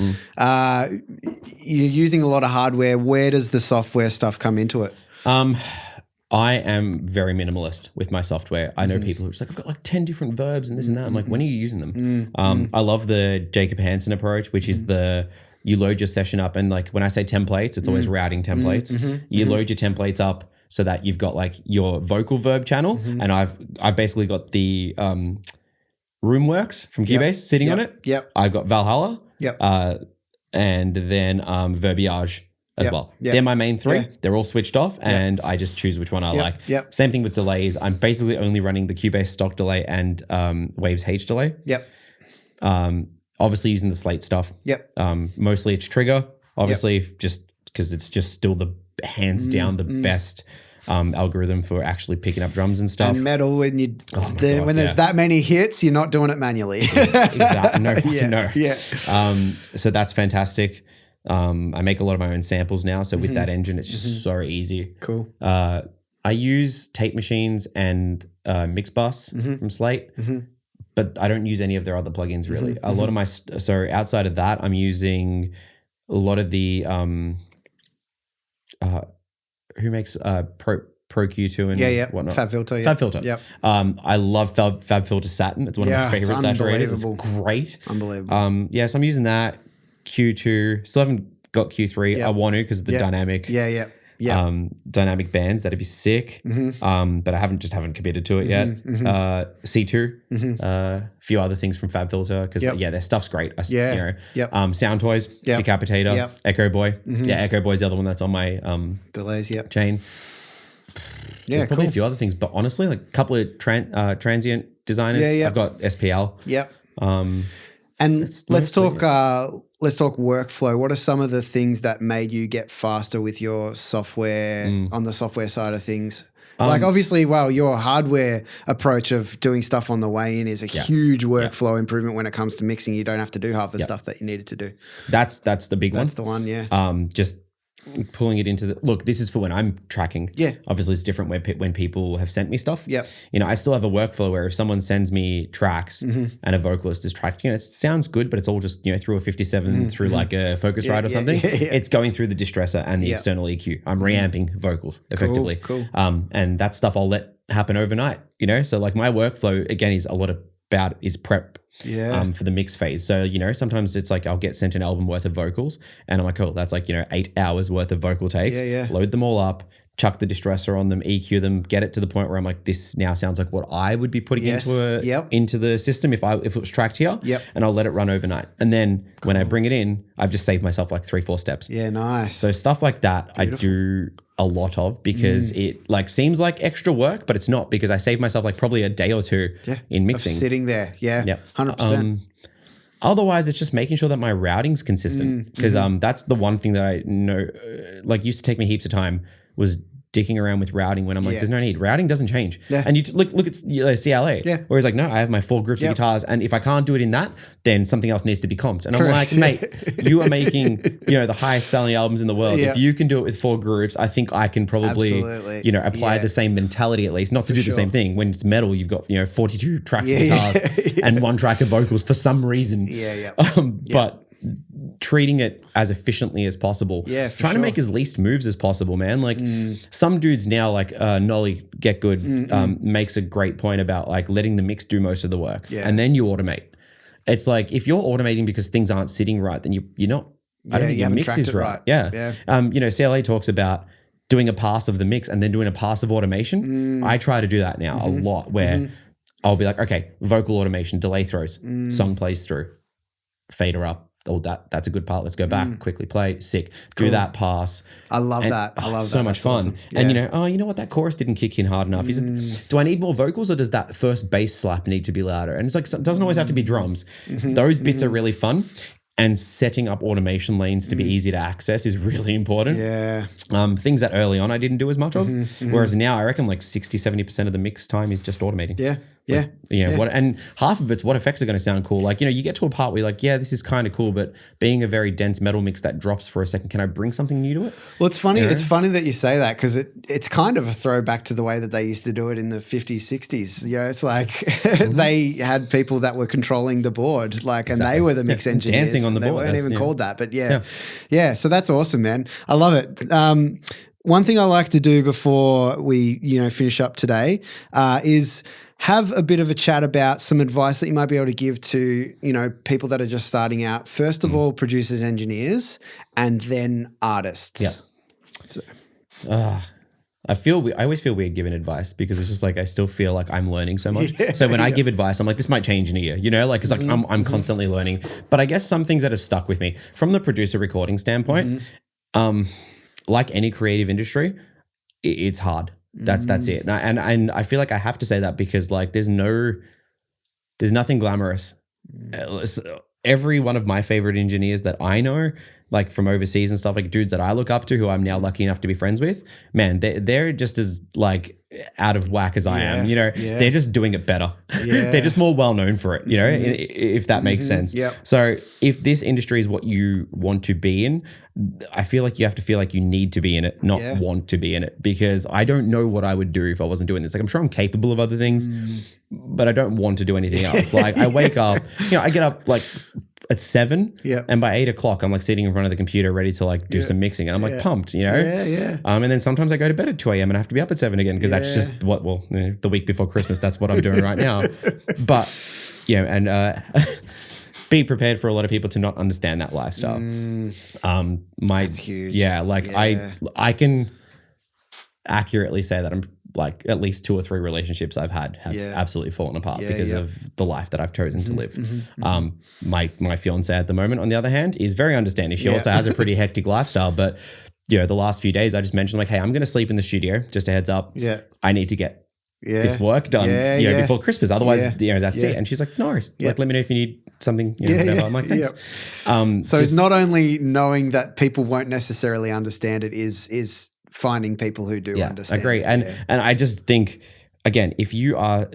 You're using a lot of hardware. Where does the software stuff come into it?
I am very minimalist with my software. I know people who are just like, I've got like 10 different verbs and this and that. I'm like, when are you using them? I love the Jacob Hansen approach, which is you load your session up, and like when I say templates, it's always routing templates. You load your templates up so that you've got like your vocal verb channel, and I've basically got the Roomworks from Cubase sitting on it. I've got Valhalla. And then Verbiage as well. They're my main three. They're all switched off, and I just choose which one I like. Same thing with delays. I'm basically only running the Cubase stock delay and Waves H delay. Obviously using the Slate stuff. Mostly it's trigger, obviously, just because it's just still the hands down the best algorithm for actually picking up drums and stuff.
And metal, when there's that many hits, you're not doing it manually.
Exactly. No. So that's fantastic. I make a lot of my own samples now. So with that engine, it's just so easy.
Cool.
I use tape machines and Mixbus from Slate, but I don't use any of their other plugins really. A lot of my, so outside of that, I'm using a lot of the, who makes Pro Q2 and whatnot.
FabFilter.
FabFilter. I love FabFilter Satin. It's one of my favorite saturators. It's great.
Unbelievable.
So I'm using that. Q2. Still haven't got Q3. I want to because of the dynamic. Dynamic bands. That'd be sick. But I haven't committed to it yet. C2. A few other things from FabFilter because their stuff's great. Sound Toys. Decapitator. Echo Boy. Echo Boy's the other one that's on my
delays.
Chain. There's probably a few other things, but honestly, like a couple of transient designers. I've got SPL.
And let's talk workflow. What are some of the things that made you get faster with your software on the software side of things? Like obviously, your hardware approach of doing stuff on the way in is a huge workflow improvement when it comes to mixing. You don't have to do half the stuff that you needed to do.
That's the big one.
That's the one,
just pulling it into look, this is for when I'm tracking. Obviously it's different when people have sent me stuff. I still have a workflow where if someone sends me tracks and a vocalist is tracking, it sounds good, but it's all just, through a 57 through like a Focusrite or something. It's going through the distressor and the external EQ. I'm reamping vocals effectively.
Cool.
And that stuff I'll let happen overnight, so like my workflow again is a lot about is prep. For the mix phase. So, sometimes it's like I'll get sent an album worth of vocals and I'm like, cool, that's like, 8 hours worth of vocal takes. Load them all up, chuck the distressor on them, EQ them, get it to the point where I'm like, this now sounds like what I would be putting into the system if it was tracked here. And I'll let it run overnight. And then when I bring it in, I've just saved myself like 3-4 steps.
Nice.
So stuff like that, beautiful. I do a lot of because it like seems like extra work, but it's not, because I save myself like probably a day or two in mixing.
Of sitting there. 100%.
Otherwise, it's just making sure that my routing's consistent because that's the one thing that I know like used to take me heaps of time was dicking around with routing when I'm like, there's no need. Routing doesn't change. And you look at CLA. Whereas like, no, I have my 4 groups of guitars, and if I can't do it in that, then something else needs to be comped. And I'm like, mate, you are making, the highest selling albums in the world. If you can do it with 4 groups, I think I can probably, apply the same mentality at least, not to do the same thing. When it's metal, you've got, 42 tracks of guitars and 1 track of vocals for some reason. But treating it as efficiently as possible. Trying to make as least moves as possible, man. Like some dudes now, like Nolly Get Good makes a great point about like letting the mix do most of the work and then you automate. It's like if you're automating because things aren't sitting right, then you're not. I don't think your mix is right. CLA talks about doing a pass of the mix and then doing a pass of automation. I try to do that now a lot where I'll be like, okay, vocal automation, delay throws, song plays through, fader up. Oh, that's a good part. Let's go back, quickly play, sick. Do that pass.
I love that. I love that.
So much fun. Awesome. And you know what? That chorus didn't kick in hard enough. Do I need more vocals or does that first bass slap need to be louder? And it's like, it doesn't always have to be drums. Those bits are really fun. And setting up automation lanes to be easy to access is really important. Things that early on I didn't do as much of. Whereas now I reckon like 60-70% of the mix time is just automating. What, and half of it's what effects are going to sound cool. Like, you get to a part where you're like, this is kind of cool, but being a very dense metal mix that drops for a second, can I bring something new to it?
Well, it's funny. It's funny that you say that because it's kind of a throwback to the way that they used to do it in the 50s, 60s. It's like they had people that were controlling the board, like, and they were the mix engineers.
Dancing on the board.
They weren't even called that, but So that's awesome, man. I love it. one thing I like to do before we, finish up today is have a bit of a chat about some advice that you might be able to give to, people that are just starting out. First of all, producers, engineers, and then artists.
Yeah.
So.
I always feel weird giving advice because it's just like I still feel like I'm learning so much. So when I give advice, I'm like, this might change in a year, like it's like I'm constantly learning. But I guess some things that have stuck with me from the producer recording standpoint, like any creative industry, it's hard. That's it. And I feel like I have to say that because like there's nothing glamorous. Every one of my favorite engineers that I know, like from overseas and stuff, like dudes that I look up to who I'm now lucky enough to be friends with, man, they're just as like out of whack as I am, they're just doing it better. They're just more well known for it, if that makes sense.
Yep.
So if this industry is what you want to be in, I feel like you have to feel like you need to be in it, not want to be in it, because I don't know what I would do if I wasn't doing this. Like I'm sure I'm capable of other things, but I don't want to do anything else. Like I wake up, I get up like at 7 and by 8 o'clock I'm like sitting in front of the computer ready to like do some mixing and I'm like pumped, and then sometimes I go to bed at 2 a.m. and I have to be up at 7 again because that's just the week before Christmas, that's what I'm doing right now. But be prepared for a lot of people to not understand that lifestyle.
That's huge.
I can accurately say that I'm like at least 2 or 3 relationships I've had have absolutely fallen apart because of the life that I've chosen to live. My fiance at the moment, on the other hand, is very understanding. She also has a pretty hectic lifestyle, but the last few days I just mentioned like, hey, I'm going to sleep in the studio. Just a heads up. Yeah, I need to get this work done before Christmas. Otherwise, that's it. And she's like, no worries. Like, let me know if you need something, whatever. I'm like, thanks.
So it's not only knowing that people won't necessarily understand it is finding people who do understand.
Agree. And I just think, again, if you are,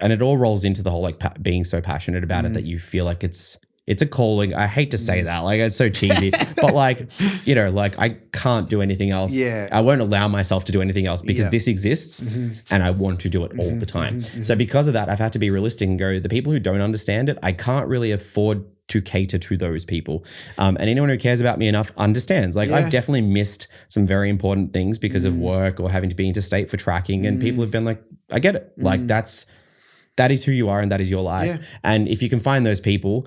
and it all rolls into the whole like being so passionate about it that you feel like it's a calling. I hate to say that, like it's so cheesy, but like, like I can't do anything else.
Yeah.
I won't allow myself to do anything else because this exists and I want to do it all the time. So because of that, I've had to be realistic and go, the people who don't understand it, I can't really afford to cater to those people. And anyone who cares about me enough understands. Like I've definitely missed some very important things because of work or having to be interstate for tracking. And people have been like, I get it. Like that is who you are and that is your life. Yeah. And if you can find those people,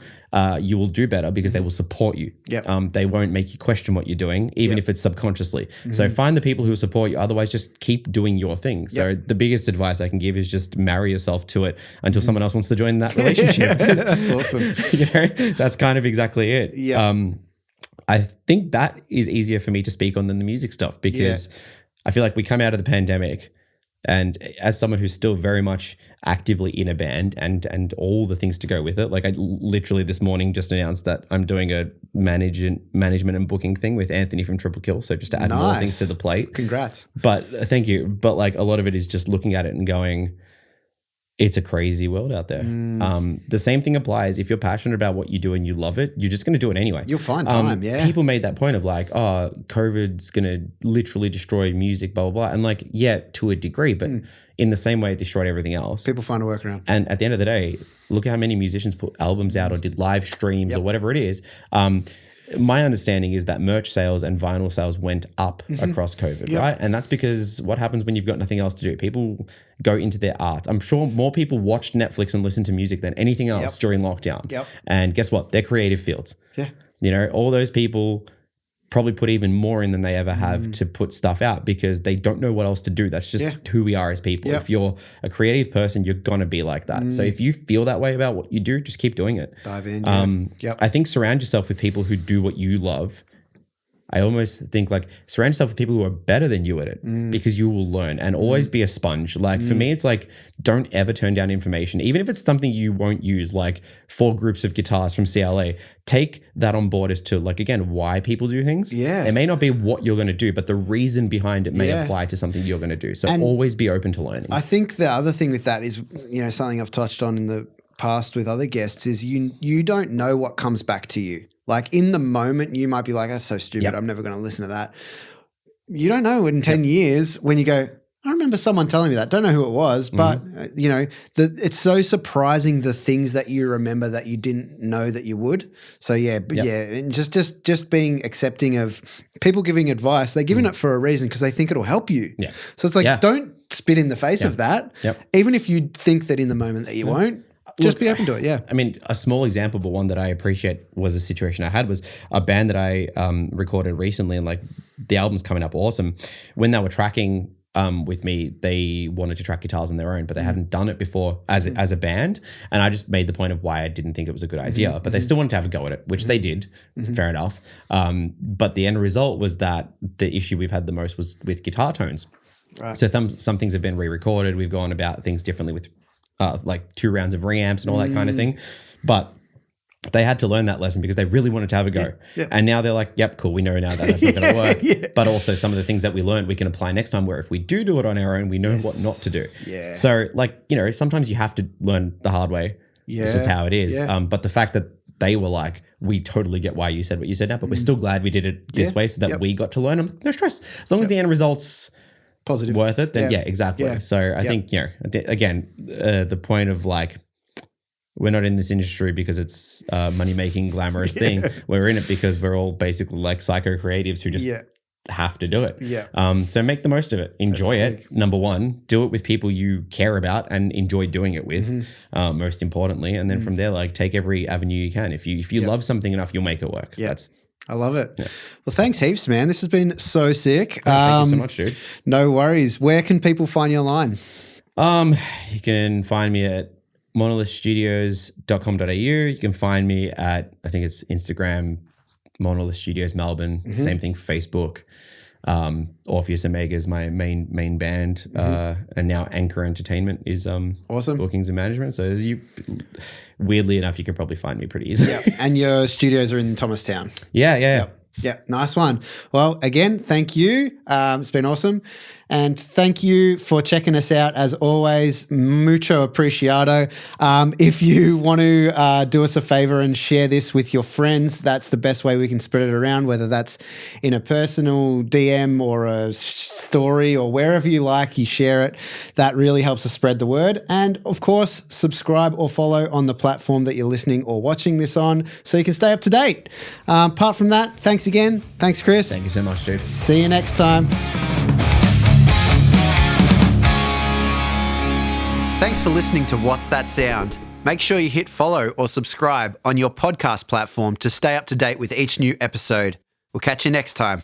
you will do better because they will support you.
Yep.
They won't make you question what you're doing, even if it's subconsciously. So find the people who support you. Otherwise, just keep doing your thing. So the biggest advice I can give is just marry yourself to it until someone else wants to join that relationship.
That's awesome.
That's kind of exactly it.
Yeah.
I think that is easier for me to speak on than the music stuff because I feel like we come out of the pandemic. And as someone who's still very much actively in a band and all the things to go with it, like I literally this morning just announced that I'm doing a management and booking thing with Anthony from Triple Kill. So just to add more things to the plate.
Congrats.
But thank you. But like a lot of it is just looking at it and going, it's a crazy world out there. The same thing applies. If you're passionate about what you do and you love it, you're just going to do it anyway.
You'll find time,
People made that point of like, oh, COVID's going to literally destroy music, blah, blah, blah. And like, yeah, to a degree, but in the same way it destroyed everything else.
People find a workaround.
And at the end of the day, look at how many musicians put albums out or did live streams or whatever it is. My understanding is that merch sales and vinyl sales went up across COVID, right? And that's because what happens when you've got nothing else to do? People go into their art. I'm sure more people watched Netflix and listened to music than anything else during lockdown. And guess what? They're creative fields. All those people probably put even more in than they ever have to put stuff out because they don't know what else to do. That's just who we are as people. If you're a creative person, you're going to be like that. So if you feel that way about what you do, just keep doing it.
Dive in.
I think surround yourself with people who do what you love. I almost think like surround yourself with people who are better than you at it because you will learn and always be a sponge. Like for me, it's like, don't ever turn down information. Even if it's something you won't use, like 4 groups of guitars from CLA, take that on board as to like, again, why people do things.
Yeah.
It may not be what you're going to do, but the reason behind it may apply to something you're going to do. So always be open to learning.
I think the other thing with that is, something I've touched on in the past with other guests is you don't know what comes back to you. Like in the moment, you might be like, that's so stupid. I'm never going to listen to that. You don't know in 10 years when you go, I remember someone telling me that. Don't know who it was, but you know, it's so surprising the things that you remember that you didn't know that you would. So yeah, and just being accepting of people giving advice. They're giving it for a reason because they think it'll help you.
Yeah.
So it's like don't spit in the face of that.
Yep.
Even if you think that in the moment that you won't. Just be open to it, yeah.
I mean, a small example, but one that I appreciate was a situation I had was a band that I recorded recently, and like the album's coming up awesome. When they were tracking with me, they wanted to track guitars on their own, but they hadn't done it before as a band. And I just made the point of why I didn't think it was a good idea, but they still wanted to have a go at it, which they did. Fair enough. But the end result was that the issue we've had the most was with guitar tones. Right. So some things have been re-recorded. We've gone about things differently with like 2 rounds of reamps and all that kind of thing. But they had to learn that lesson because they really wanted to have a go.
Yeah.
And now they're like, yep, cool. We know now that that's not going to work. But also some of the things that we learned, we can apply next time, where if we do it on our own, we know what not to do.
Yeah.
So like, you know, sometimes you have to learn the hard way. Yeah. It's just how it is. Yeah. But the fact that they were like, we totally get why you said what you said now, but we're still glad we did it this way so that we got to learn them. No stress. As long as the end result's
positive,
worth it, then exactly. Yeah. So I think, you know, again, the point of like, we're not in this industry because it's a money-making glamorous thing. We're in it because we're all basically like psycho creatives who just have to do it.
Yeah.
So make the most of it. Enjoy it. Number one, do it with people you care about and enjoy doing it with, most importantly. And then from there, like take every avenue you can. If you love something enough, you'll make it work.
Yeah. I love it. Yeah. Well, thanks heaps, man. This has been so sick.
Thank you so much, dude.
No worries. Where can people find you online?
You can find me at monolithstudios.com.au. You can find me at, I think it's Instagram, Monolith Studios Melbourne. Same thing for Facebook. Orpheus Omega is my main band, and now Anchor Entertainment is
awesome
bookings and management. So weirdly enough, you can probably find me pretty easily.
Yeah, and your studios are in Thomastown.
Yeah.
Yeah, nice one. Well, again, thank you. It's been awesome. And thank you for checking us out. As always, mucho apreciado. If you want to do us a favor and share this with your friends, that's the best way we can spread it around, whether that's in a personal DM or a story or wherever you like, you share it. That really helps us spread the word. And of course, subscribe or follow on the platform that you're listening or watching this on so you can stay up to date. Apart from that, thanks again. Thanks, Chris.
Thank you so much, dude.
See you next time. Thanks for listening to What's That Sound? Make sure you hit follow or subscribe on your podcast platform to stay up to date with each new episode. We'll catch you next time.